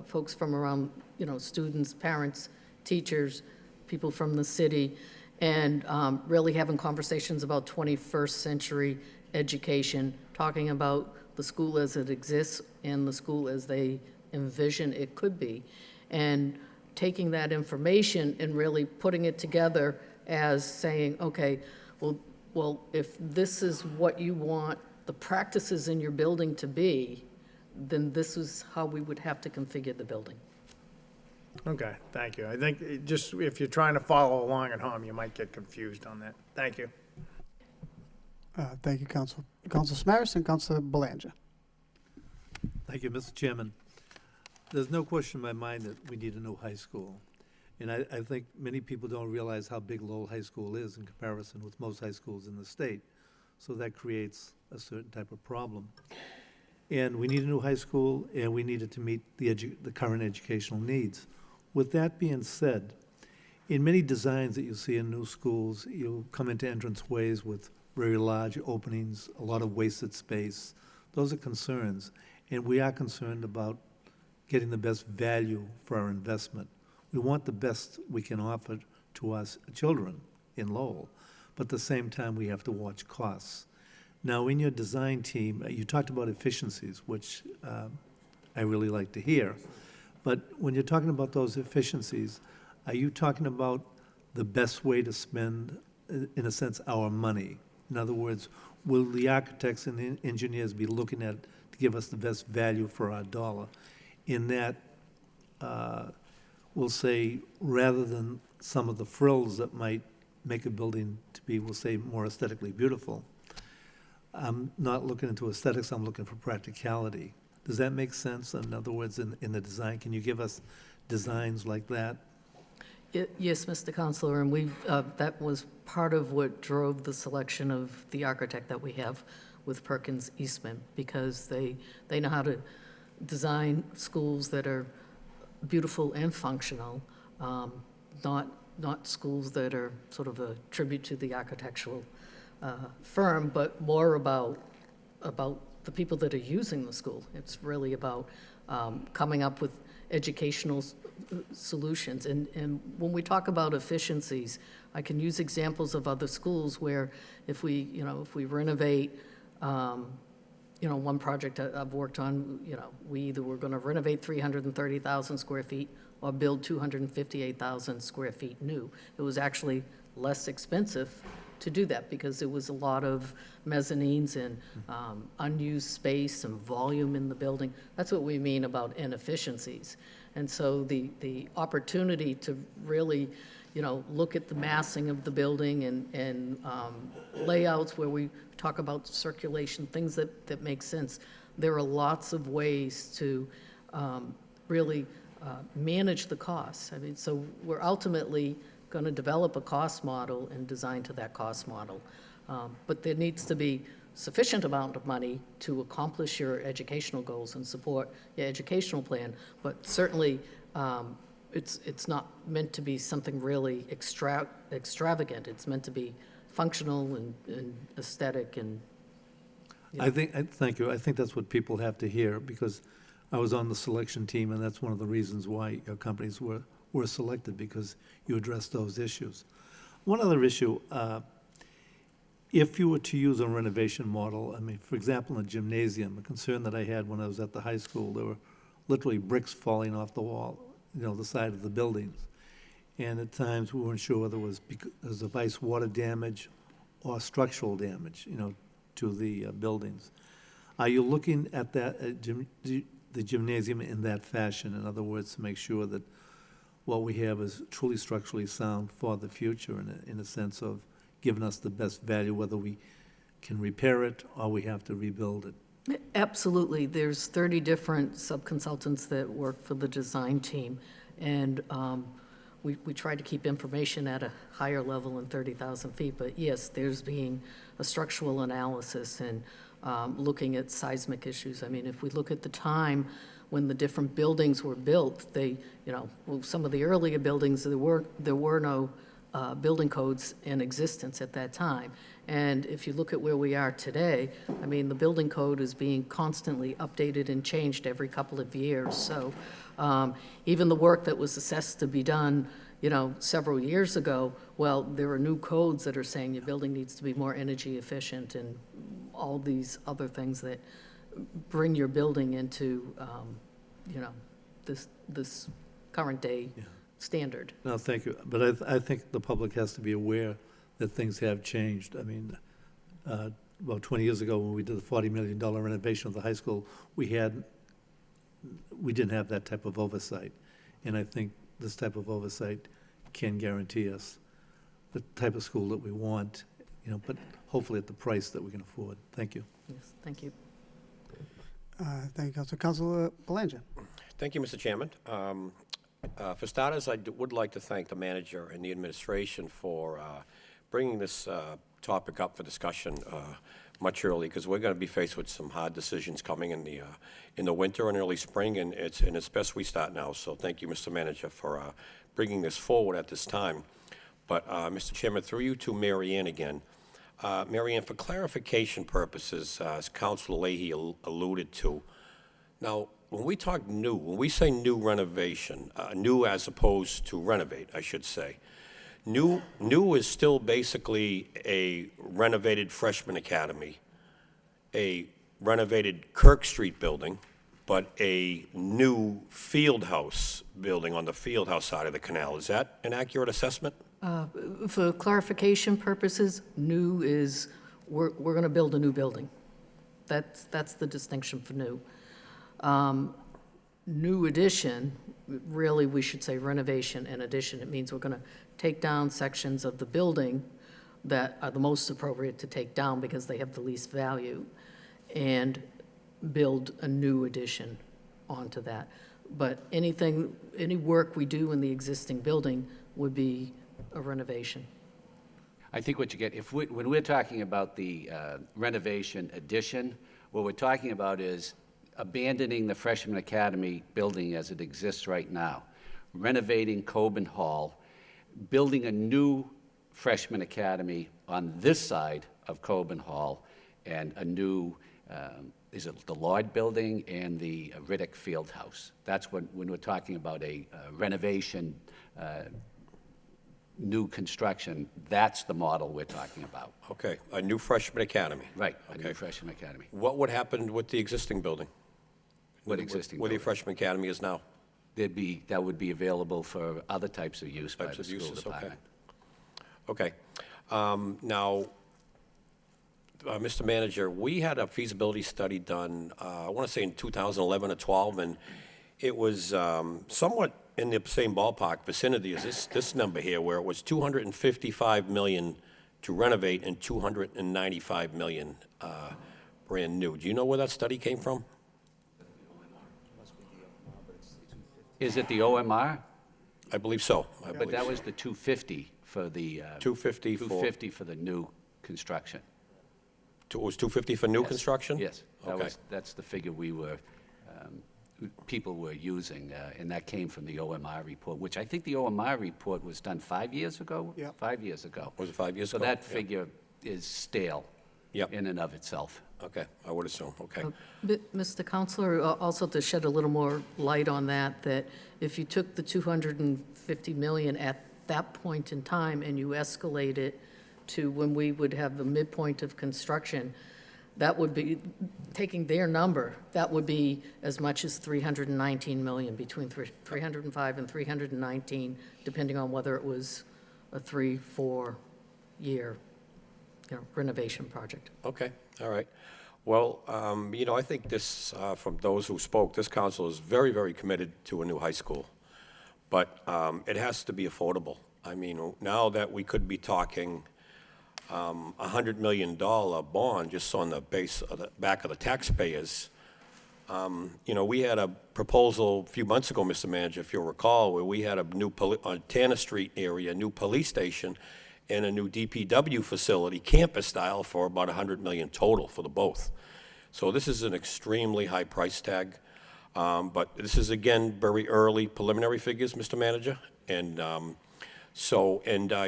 Speaker 5: folks from around, students, parents, teachers, people from the city, and really having conversations about 21st century education, talking about the school as it exists and the school as they envision it could be, and taking that information and really putting it together as saying, okay, well, if this is what you want the practices in your building to be, then this is how we would have to configure the building.
Speaker 8: Okay, thank you. I think just if you're trying to follow along at home, you might get confused on that. Thank you.
Speaker 2: Thank you, Council Samaras and Council Belanger.
Speaker 9: Thank you, Mr. Chairman. There's no question in my mind that we need a new high school. And I think many people don't realize how big Lowell High School is in comparison with most high schools in the state. So that creates a certain type of problem. And we need a new high school, and we need it to meet the current educational needs. With that being said, in many designs that you see in new schools, you come into entranceways with very large openings, a lot of wasted space. Those are concerns, and we are concerned about getting the best value for our investment. We want the best we can offer to us children in Lowell, but at the same time, we have to watch costs. Now, in your design team, you talked about efficiencies, which I really like to hear. But when you're talking about those efficiencies, are you talking about the best way to spend, in a sense, our money? In other words, will the architects and the engineers be looking at to give us the best value for our dollar? In that, we'll say, rather than some of the frills that might make a building to be, we'll say, more aesthetically beautiful, I'm not looking into aesthetics, I'm looking for practicality. Does that make sense? In other words, in the design, can you give us designs like that?
Speaker 5: Yes, Mr. Counselor, and that was part of what drove the selection of the architect that we have with Perkins Eastman, because they know how to design schools that are beautiful and functional, not schools that are sort of a tribute to the architectural firm, but more about the people that are using the school. It's really about coming up with educational solutions. And when we talk about efficiencies, I can use examples of other schools where if we renovate, one project I've worked on, we either were going to renovate 330,000 square feet or build 258,000 square feet new. It was actually less expensive to do that because there was a lot of mezzanines and unused space and volume in the building. That's what we mean about inefficiencies. And so the opportunity to really, look at the massing of the building and layouts where we talk about circulation, things that make sense. There are lots of ways to really manage the costs. I mean, so we're ultimately going to develop a cost model and design to that cost model. But there needs to be sufficient amount of money to accomplish your educational goals and support your educational plan, but certainly it's not meant to be something really extravagant. It's meant to be functional and aesthetic and.
Speaker 9: Thank you. I think that's what people have to hear, because I was on the selection team, and that's one of the reasons why your companies were selected, because you addressed those issues. One other issue, if you were to use a renovation model, I mean, for example, in a gymnasium, a concern that I had when I was at the high school, there were literally bricks falling off the wall, the side of the buildings. And at times, we weren't sure whether it was because of ice water damage or structural damage, to the buildings. Are you looking at that, the gymnasium in that fashion? In other words, to make sure that what we have is truly structurally sound for the future, in a sense of giving us the best value, whether we can repair it or we have to rebuild it?
Speaker 5: Absolutely. There's 30 different subconsultants that work for the design team, and we try to keep information at a higher level than 30,000 feet, but yes, there's being a structural analysis and looking at seismic issues. I mean, if we look at the time when the different buildings were built, some of the earlier buildings, there were no building codes in existence at that time. And if you look at where we are today, I mean, the building code is being constantly updated and changed every couple of years. So even the work that was assessed to be done, several years ago, well, there are new codes that are saying your building needs to be more energy efficient and all these other things that bring your building into, this current day standard.
Speaker 9: No, thank you. But I think the public has to be aware that things have changed. I mean, about 20 years ago, when we did the $40 million renovation of the high school, we didn't have that type of oversight. And I think this type of oversight can guarantee us the type of school that we want, but hopefully at the price that we can afford. Thank you.
Speaker 5: Yes, thank you.
Speaker 2: Thank you, Councilor. Councilor Belanger.
Speaker 10: Thank you, Mr. Chairman. For starters, I would like to thank the manager and the administration for bringing this topic up for discussion much early, because we're going to be faced with some hard decisions coming in the winter and early spring, and it's best we start now. So thank you, Mr. Manager, for bringing this forward at this time. But, Mr. Chairman, through you to Mary Ann again. Mary Ann, for clarification purposes, as Councilor Leahy alluded to, now, when we say new renovation, new as opposed to renovate, I should say, new is still basically a renovated freshman academy, a renovated Kirk Street building, but a new field house building on the field house side of the canal. Is that an accurate assessment?
Speaker 5: For clarification purposes, new is, we're going to build a new building. That's the distinction for new. New addition, really, we should say renovation and addition. It means we're going to take down sections of the building that are the most appropriate to take down because they have the least value, and build a new addition onto that. But any work we do in the existing building would be a renovation.
Speaker 4: I think what you get, when we're talking about the renovation addition, what we're talking about is abandoning the Freshman Academy building as it exists right now, renovating Coben Hall, building a new Freshman Academy on this side of Coben Hall, and a new, is it the Lloyd Building and the Riddick Fieldhouse. That's when we're talking about a renovation, new construction, that's the model we're talking about.
Speaker 10: Okay, a new freshman academy.
Speaker 4: Right, a
Speaker 10: Okay.
Speaker 4: new Freshman Academy.
Speaker 10: What would happen with the existing building?
Speaker 4: What existing
Speaker 10: Where the
Speaker 4: building?
Speaker 10: freshman academy is now?
Speaker 4: That would be available for other types of use by
Speaker 10: Types
Speaker 4: the
Speaker 10: of
Speaker 4: school
Speaker 10: uses, okay.
Speaker 4: department.
Speaker 10: Okay. Now, Mr. Manager, we had a feasibility study done, I want to say in 2011 or 12, and it was somewhat in the same ballpark vicinity as this number here, where it was $255 million to renovate and $295 million brand new. Do you know where that study came from?
Speaker 4: Is it the OMR?
Speaker 10: I believe so.
Speaker 4: But that was the 250 for the...
Speaker 10: 250 for-
Speaker 4: 250 for the new construction.
Speaker 10: It was 250 for new
Speaker 4: Yes.
Speaker 10: construction?
Speaker 4: Yes.
Speaker 10: Okay.
Speaker 4: That's the figure people were using, and that came from the OMR report, which I think the OMR report was done 5 years ago?
Speaker 2: Yeah.
Speaker 4: 5 years ago.
Speaker 10: Was it 5 years
Speaker 4: So
Speaker 10: ago?
Speaker 4: that
Speaker 10: Yeah.
Speaker 4: figure is stale
Speaker 10: Yep.
Speaker 4: in and of itself.
Speaker 10: Okay, I would assume, okay.
Speaker 5: Mr. Counselor, also to shed a little more light on that, that if you took the 250 million at that point in time and you escalate it to when we would have the midpoint of construction, that would be, taking their number, that would be as much as 319 million, between 305 and 319, depending on whether it was a 3-4 year renovation project.
Speaker 10: Okay, all right. Well, I think this, from those who spoke, this council is very, very committed to a new high school. But it has to be affordable. I mean, now that we could be talking $100 million bond just on the back of the taxpayers, we had a proposal a few months ago, Mr. Manager, if you'll recall, where we had a new, on Tanner Street area, a new police station and a new DPW facility, campus style, for about $100 million total for the both. So this is an extremely high price tag. But this is, again, very early preliminary figures, Mr. Manager. And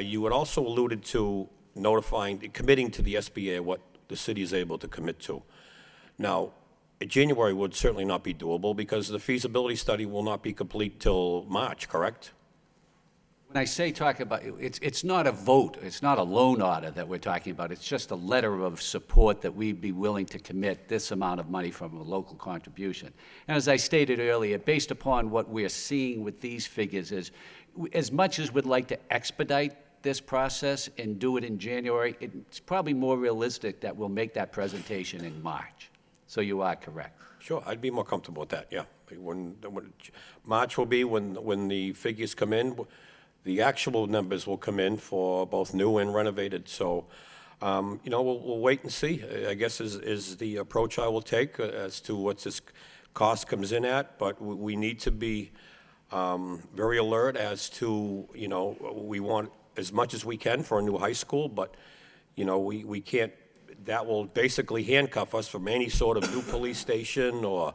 Speaker 10: you had also alluded to committing to the SBA what the city is able to commit to. Now, January would certainly not be doable because the feasibility study will not be complete till March, correct?
Speaker 4: When I say talk about, it's not a vote, it's not a loan order that we're talking about, it's just a letter of support that we'd be willing to commit this amount of money from a local contribution. And as I stated earlier, based upon what we're seeing with these figures is, as much as we'd like to expedite this process and do it in January, it's probably more realistic that we'll make that presentation in March. So you are correct.
Speaker 10: Sure, I'd be more comfortable with that, yeah. March will be when the figures come in. The actual numbers will come in for both new and renovated. So, we'll wait and see, I guess is the approach I will take as to what this cost comes in at. But we need to be very alert as to, we want as much as we can for a new high school, but, we can't, that will basically handcuff us from any sort of new police station or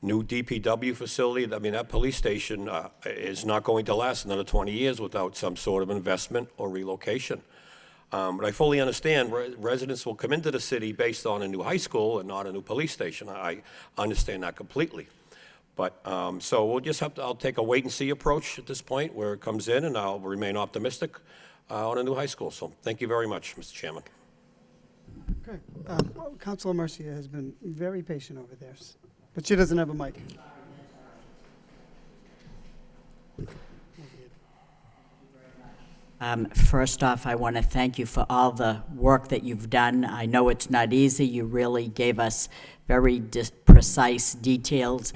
Speaker 10: new DPW facility. I mean, that police station is not going to last another 20 years without some sort of investment or relocation. But I fully understand residents will come into the city based on a new high school and not a new police station. I understand that completely. But, so we'll just I'll take a wait-and-see approach at this point where it comes in, and I'll remain optimistic on a new high school. So thank you very much, Mr. Chairman.
Speaker 2: Okay. Councilor Mercia has been very patient over there, but she doesn't have a mic.
Speaker 11: First off, I want to thank you for all the work that you've done. I know it's not easy. You really gave us very precise details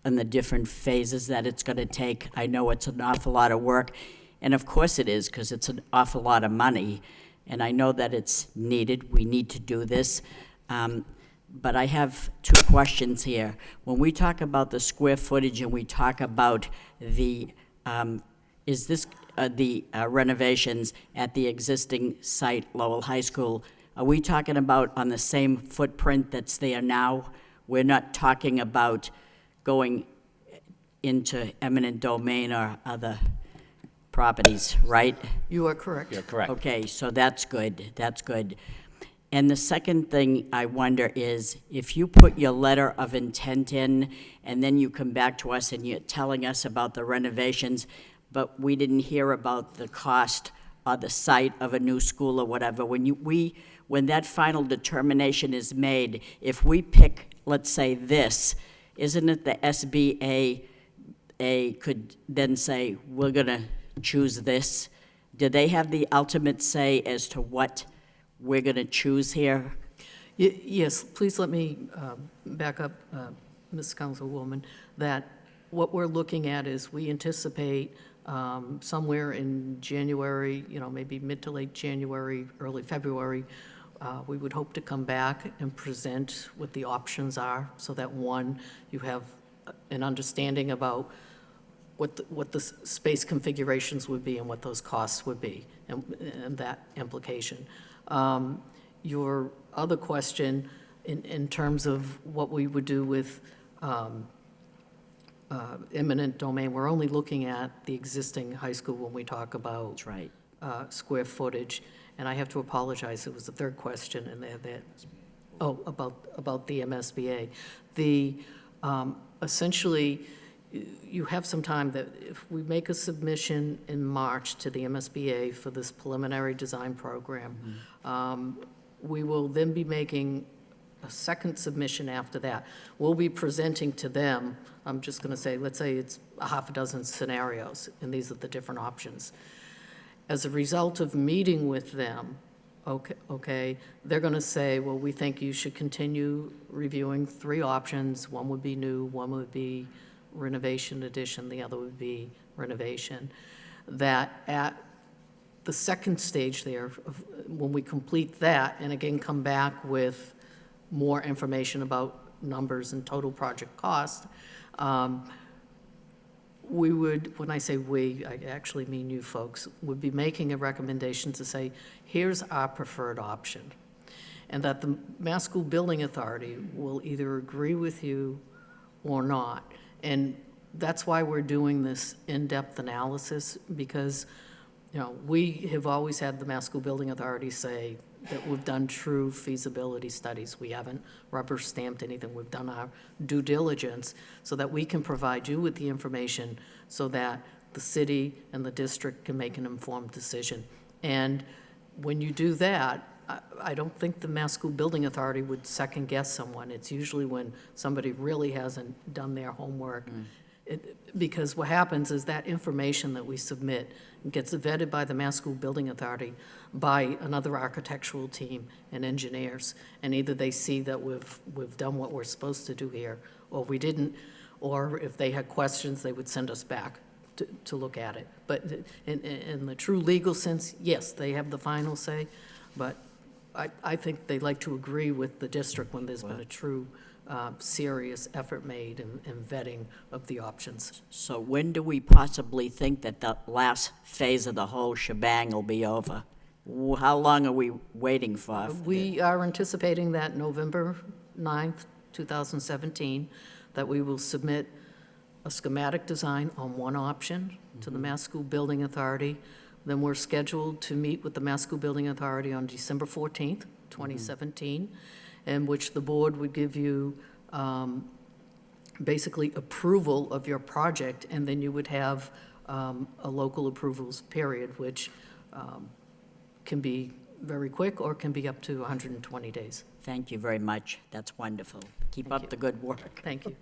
Speaker 11: on the different phases that it's going to take. I know it's an awful lot of work, and of course it is, because it's an awful lot of money. and I know that it's needed. We need to do this. But I have two questions here. When we talk about the square footage and we talk about the, renovations at the existing site, Lowell High School, are we talking about on the same footprint that's there now? We're not talking about going into eminent domain or other properties, right?
Speaker 5: You are correct.
Speaker 4: You're correct.
Speaker 11: Okay, so that's good, that's good. And the second thing I wonder is, if you put your letter of intent in, and then you come back to us and you're telling us about the renovations, but we didn't hear about the cost or the site of a new school or whatever, when that final determination is made, if we pick, let's say, this, isn't it the SBA could then say, we're gonna choose this? Do they have the ultimate say as to what we're going to choose here?
Speaker 5: Yes, please let me back up, Ms. Councilwoman, that what we're looking at is we anticipate somewhere in January, maybe mid to late January, early February, we would hope to come back and present what the options are, so that, one, you have an understanding about what the space configurations would be and what those costs would be, and that implication. Your other question in terms of what we would do with eminent domain, we're only looking at the existing high school when we talk about
Speaker 11: That's right.
Speaker 5: square footage. And I have to apologize, it was the third question in there about the MSBA. Essentially, you have some time that if we make a submission in March to the MSBA for this preliminary design program, we will then be making a second submission after that. We'll be presenting to them, I'm just going to say, let's say it's a half a dozen scenarios, and these are the different options. As a result of meeting with them, okay, they're going to say, well, we think you should continue reviewing 3 options. One would be new, one would be renovation addition, the other would be renovation. That at the second stage there, when we complete that, and again come back with more information about numbers and total project cost, we would, when I say we, I actually mean you folks, would be making a recommendation to say, here's our preferred option. And that the Mass School Building Authority will either agree with you or not. And that's why we're doing this in-depth analysis, because, we have always had the Mass School Building Authority say that we've done true feasibility studies. We haven't rubber stamped anything. We've done our due diligence so that we can provide you with the information so that the city and the district can make an informed decision. And when you do that, I don't think the Mass School Building Authority would second guess someone. It's usually when somebody really hasn't done their homework. Because what happens is that information that we submit gets vetted by the Mass School Building Authority by another architectural team and engineers. And either they see that we've done what we're supposed to do here, or we didn't, or if they had questions, they would send us back to look at it. But in the true legal sense, yes, they have the final say, but I think they like to agree with the district when there's been a true serious effort made in vetting of the options.
Speaker 11: So when do we possibly think that the last phase of the whole shebang will be over? How long are we waiting for?
Speaker 5: We are anticipating that November 9th, 2017, that we will submit a schematic design on one option to the Mass School Building Authority. Then we're scheduled to meet with the Mass School Building Authority on December 14th, 2017, in which the board would give you basically approval of your project, and then you would have a local approvals period, which can be very quick or can be up to 120 days.
Speaker 11: Thank you very much. That's wonderful. Keep up the good work.
Speaker 5: Thank you.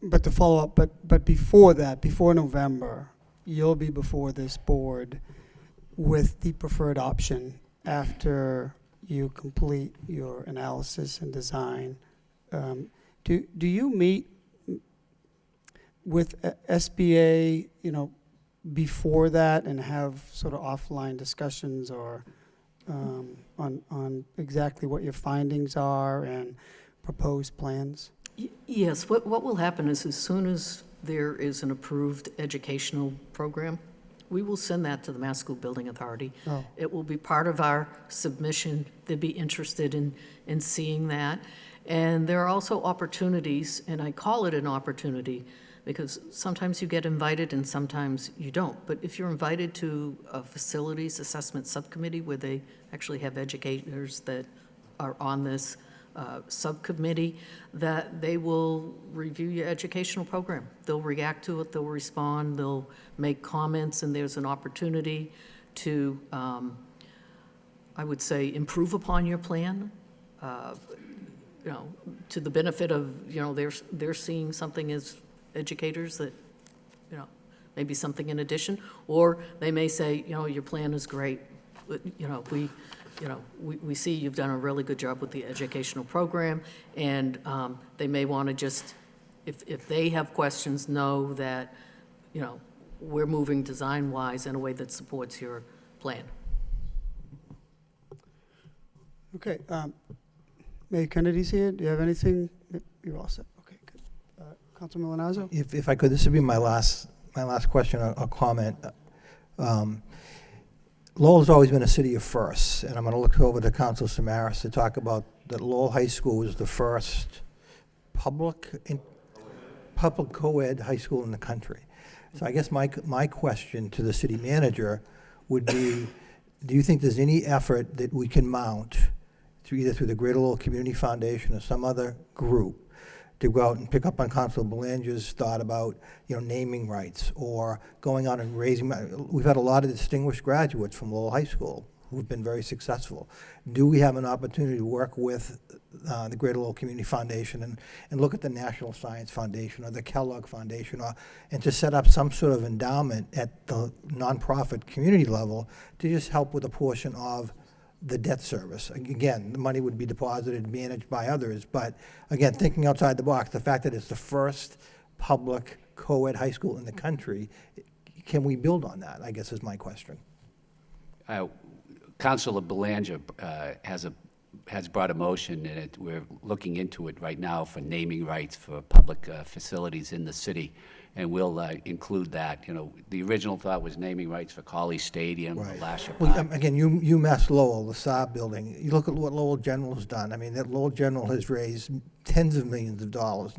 Speaker 2: But to follow up, but before that, before November, you'll be before this board with the preferred option after you complete your analysis and design. Do you meet with SBA, before that and have sort of offline discussions, or on exactly what your findings are and proposed plans?
Speaker 5: Yes, what will happen is as soon as there is an approved educational program, we will send that to the Mass School Building Authority.
Speaker 2: Oh.
Speaker 5: It will be part of our submission. They'd be interested in seeing that. And there are also opportunities, and I call it an opportunity because sometimes you get invited and sometimes you don't. But if you're invited to a facilities assessment subcommittee where they actually have educators that are on this subcommittee, that they will review your educational program. They'll react to it, they'll respond, they'll make comments, and there's an opportunity to, I would say, improve upon your plan, you know, to the benefit of, you know, they're seeing something as educators that, you know, maybe something in addition, or they may say, you know, your plan is great, but, you know, we see you've done a really good job with the educational program, and they may want to just, if they have questions, know that, you know, we're moving design-wise in a way that supports your plan.
Speaker 2: Okay, Mayor Kennedy's here. Do you have anything? You're all set. Okay, good. Councilman Milanazzo?
Speaker 1: If I could, this would be my last question or comment. Lowell's always been a city of firsts, and I'm going to look over to Council Samaras to talk about that Lowell High School was the first public co-ed high school in the country. So I guess my question to the city manager would be, do you think there's any effort that we can mount either through the Greater Lowell Community Foundation or some other group to go out and pick up on Council Belanger's thought about, you know, naming rights or going out and raising money? We've had a lot of distinguished graduates from Lowell High School who've been very successful. Do we have an opportunity to work with the Greater Lowell Community Foundation and look at the National Science Foundation or the Kellogg Foundation and to set up some sort of endowment at the nonprofit community level to just help with a portion of the debt service? Again, the money would be deposited, managed by others, but again, thinking outside the box, the fact that it's the first public co-ed high school in the country, can we build on that, I guess is my question.
Speaker 4: Councilor Belanger has brought a motion, and we're looking into it right now for naming rights for public facilities in the city, and we'll include that. You know, the original thought was naming rights for Colley Stadium,
Speaker 1: Right.
Speaker 4: Lasher
Speaker 1: Well,
Speaker 4: Park.
Speaker 1: again, UMass Lowell, the Saab building, you look at what Lowell General has done. I mean, that Lowell General has raised tens of millions of dollars,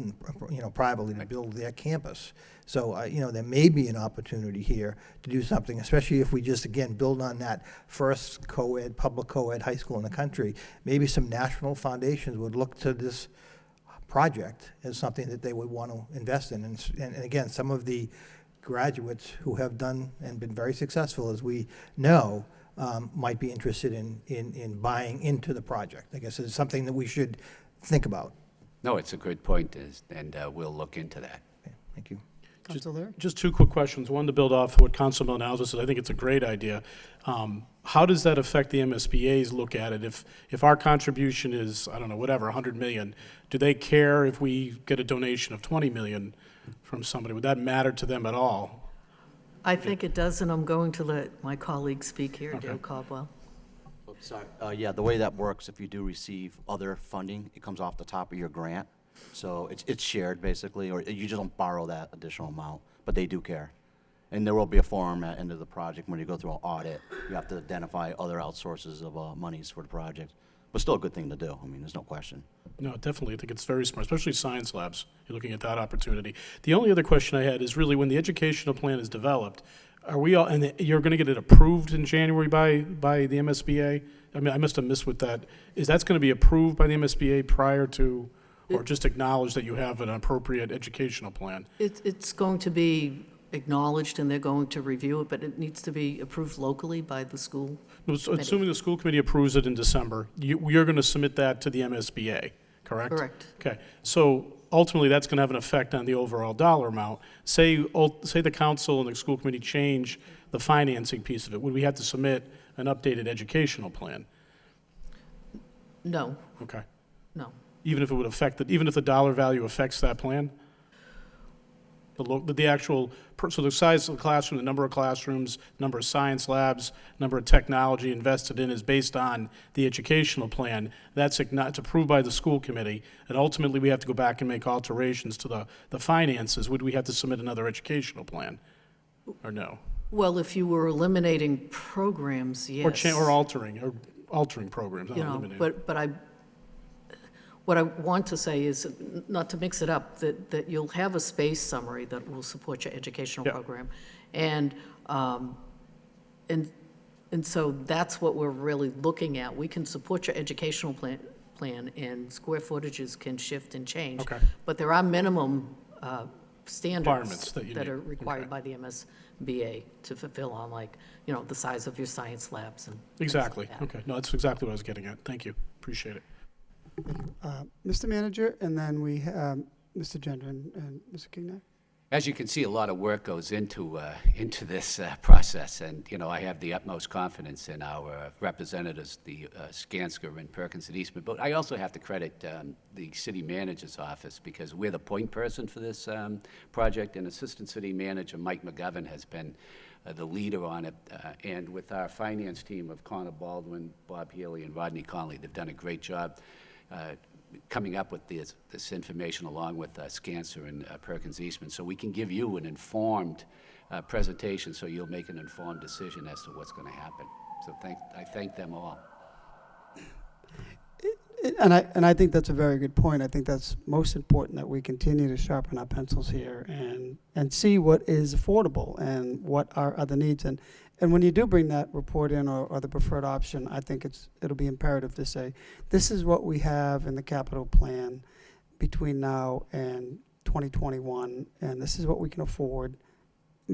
Speaker 1: you know, privately to build their campus. So, you know, there may be an opportunity here to do something, especially if we just, again, build on that first co-ed, public co-ed high school in the country. Maybe some national foundations would look to this project as something that they would want to invest in. And again, some of the graduates who have done and been very successful, as we know, might be interested in buying into the project. I guess it's something that we should think about.
Speaker 4: No, it's a good point, and we'll look into that.
Speaker 1: Okay, thank you.
Speaker 2: Councilor?
Speaker 3: Just two quick questions. One, to build off what Councilman Alves said, I think it's a great idea. How does that affect the MSBA's look at it? If our contribution is, I don't know, whatever, 100 million, do they care if we get a donation of 20 million from somebody? Would that matter to them at all?
Speaker 5: I think it does, and I'm going to let my colleague speak here, Dale Caldwell.
Speaker 12: Sorry. Yeah, the way that works, if you do receive other funding, it comes off the top of your grant. So it's shared, basically, or you just don't borrow that additional amount, but they do care. And there will be a form at the end of the project when you go through an audit. You have to identify other outsources of monies for the project. But still a good thing to do. I mean, there's no question.
Speaker 3: No, definitely. I think it's very smart, especially science labs. You're looking at that opportunity. The only other question I had is really when the educational plan is developed, are we all, and you're going to get it approved in January by the MSBA? I mean, I must have missed with that. Is that's going to be approved by the MSBA prior to, or just acknowledge that you have an appropriate educational plan?
Speaker 5: It's going to be acknowledged, and they're going to review it, but it needs to be approved locally by the school committee.
Speaker 3: Assuming the school committee approves it in December, you're going to submit that to the MSBA, correct?
Speaker 5: Correct.
Speaker 3: Okay, so ultimately, that's going to have an effect on the overall dollar amount. Say the council and the school committee change the financing piece of it, would we have to submit an updated educational plan?
Speaker 5: No,
Speaker 3: Okay. 'Cause-
Speaker 5: no.
Speaker 3: Okay. Even if it would affect, even if the dollar value affects that plan?
Speaker 5: No.
Speaker 3: Even if the dollar value affects that plan?
Speaker 5: No.
Speaker 3: Even if the dollar value affects that plan? Okay. So ultimately, that's going to have an effect on the overall dollar amount. Say the council and the school committee change the financing piece of it, would we have to submit an updated educational plan?
Speaker 5: No,
Speaker 3: The actual, so the size of the classroom, the number of classrooms, number of science labs, number of technology invested in is based on the educational plan. It's approved by the school committee, and ultimately we have to go back and make alterations to the finances. Would we have to submit another educational plan, or no?
Speaker 5: Well, if you were eliminating programs, yes.
Speaker 3: Or altering programs, not
Speaker 5: You know,
Speaker 3: eliminating.
Speaker 5: but what I want to say is, not to mix it up, that you'll have a space summary that will support your educational
Speaker 3: Yeah.
Speaker 5: program. And so that's what we're really looking at. We can support your educational plan, and square footages can shift and change.
Speaker 3: Okay.
Speaker 5: But there are minimum standards
Speaker 3: Requirements that you
Speaker 5: that
Speaker 3: need.
Speaker 5: are required
Speaker 3: Okay.
Speaker 5: by the MSBA to fulfill on, like, the size of your science labs and things like
Speaker 3: Exactly,
Speaker 5: that.
Speaker 3: okay. No, that's exactly what I was getting at. Thank you, appreciate it.
Speaker 2: Mr. Manager, and then we have Mr. Gendron and Mr. Gignac.
Speaker 4: As you can see, a lot of work goes into this process, and, I have the utmost confidence in our representatives, the Skanska and Perkins and Eastman, but I also have to credit the city manager's office, because we're the point person for this project, and Assistant City Manager Mike McGovern has been the leader on it, and with our finance team of Connor Baldwin, Bob Healy, and Rodney Conley, they've done a great job coming up with this information along with Skanska and Perkins Eastman, so we can give you an informed presentation, so you'll make an informed decision as to what's going to happen. So I thank them all.
Speaker 2: And I think that's a very good point. I think that's most important, that we continue to sharpen our pencils here and see what is affordable and what are other needs. And when you do bring that report in, or the preferred option, I think it'll be imperative to say, this is what we have in the capital plan between now and 2021, and this is what we can afford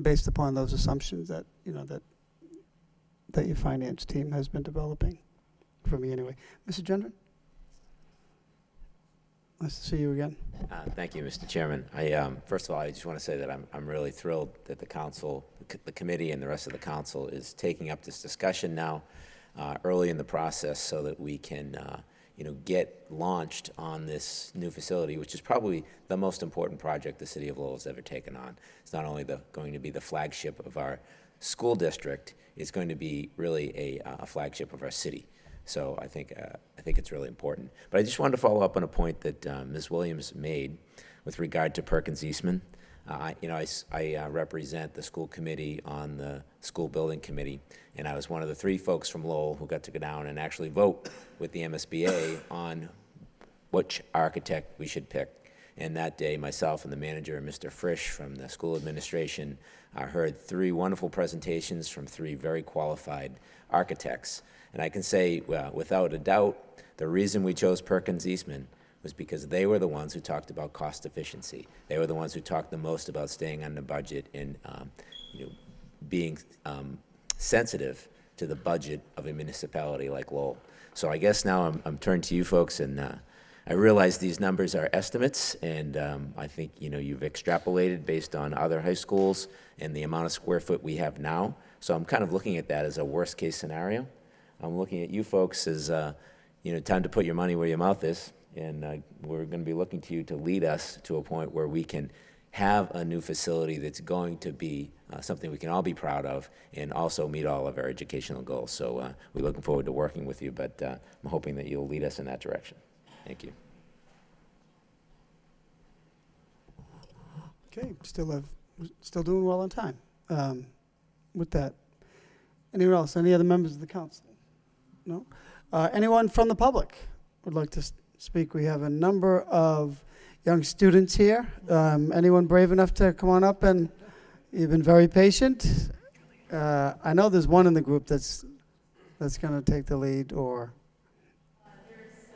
Speaker 2: based upon those assumptions that your finance team has been developing, for me anyway. Mr. Gendron? Nice to see you again.
Speaker 13: Thank you, Mr. Chairman. First of all, I just want to say that I'm really thrilled that the council, the committee, and the rest of the council is taking up this discussion now, early in the process, so that we can, get launched on this new facility, which is probably the most important project the city of Lowell has ever taken on. It's not only going to be the flagship of our school district, it's going to be really a flagship of our city. So I think it's really important. But I just wanted to follow up on a point that Ms. Williams made with regard to Perkins Eastman. I represent the school committee on the school building committee, and I was one of the 3 folks from Lowell who got to go down and actually vote with the MSBA on which architect we should pick. And that day, myself and the manager, Mr. Frisch from the school administration, heard 3 wonderful presentations from 3 very qualified architects. And I can say, without a doubt, the reason we chose Perkins Eastman was because they were the ones who talked about cost efficiency. They were the ones who talked the most about staying on the budget and being sensitive to the budget of a municipality like Lowell. So I guess now I'm turned to you folks, and I realize these numbers are estimates, and I think you've extrapolated based on other high schools and the amount of square foot we have now. So I'm kind of looking at that as a worst case scenario. I'm looking at you folks as, time to put your money where your mouth is, and we're going to be looking to you to lead us to a point where we can have a new facility that's going to be something we can all be proud of and also meet all of our educational goals. So we're looking forward to working with you, but I'm hoping that you'll lead us in that direction. Thank you.
Speaker 2: Okay, still doing well on time. With that, anyone else? Any other members of the council? No? Anyone from the public would like to speak? We have a number of young students here. Anyone brave enough to come on up? And you've been very patient. I know there's one in the group that's going to take the lead, or...
Speaker 14: There's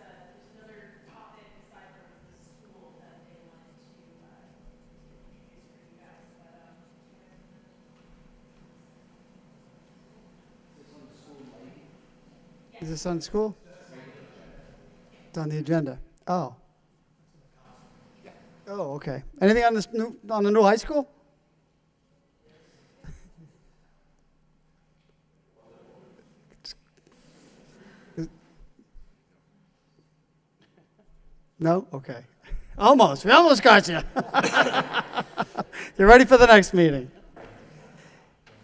Speaker 14: another topic aside from the school that they wanted to introduce for you guys, but
Speaker 2: Is this on school? It's on the agenda. Oh. Oh, okay. Anything on the new high school? No? Okay. Almost. We almost got you. You ready for the next meeting?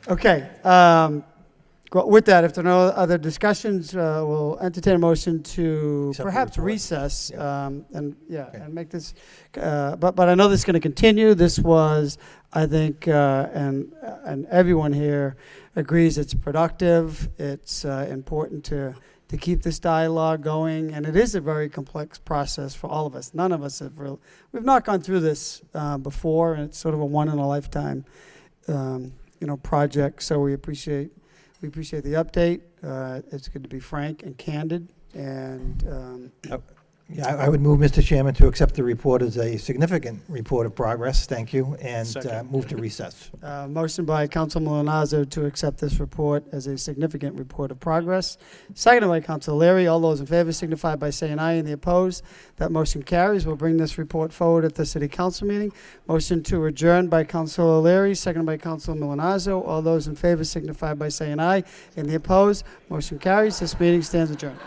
Speaker 2: Okay. With that, if there are no other discussions, we'll entertain a motion to
Speaker 1: Accept the
Speaker 2: perhaps
Speaker 1: report.
Speaker 2: recess and
Speaker 1: Okay.
Speaker 2: and make this. But I know this is going to continue. This was, I think, and everyone here agrees it's productive. It's important to keep this dialogue going, and it is a very complex process for all of us. None of us have we've not gone through this before, and it's sort of a one-in-a-lifetime, project. So we appreciate the update. It's good to be frank and candid, and
Speaker 1: Yeah, I would move, Mr. Chairman, to accept the report as a significant report of progress. Thank you, and
Speaker 3: Second.
Speaker 1: move to recess.
Speaker 2: motion by Council Milonazo to accept this report as a significant report of progress. Seconded by Council Leary. All those in favor signify by saying aye, and the opposed. That motion carries. We'll bring this report forward at the City Council meeting. Motion to adjourn by Council Leary, seconded by Council Milonazo. All those in favor signify by saying aye, and the opposed. Motion carries. This meeting stands adjourned.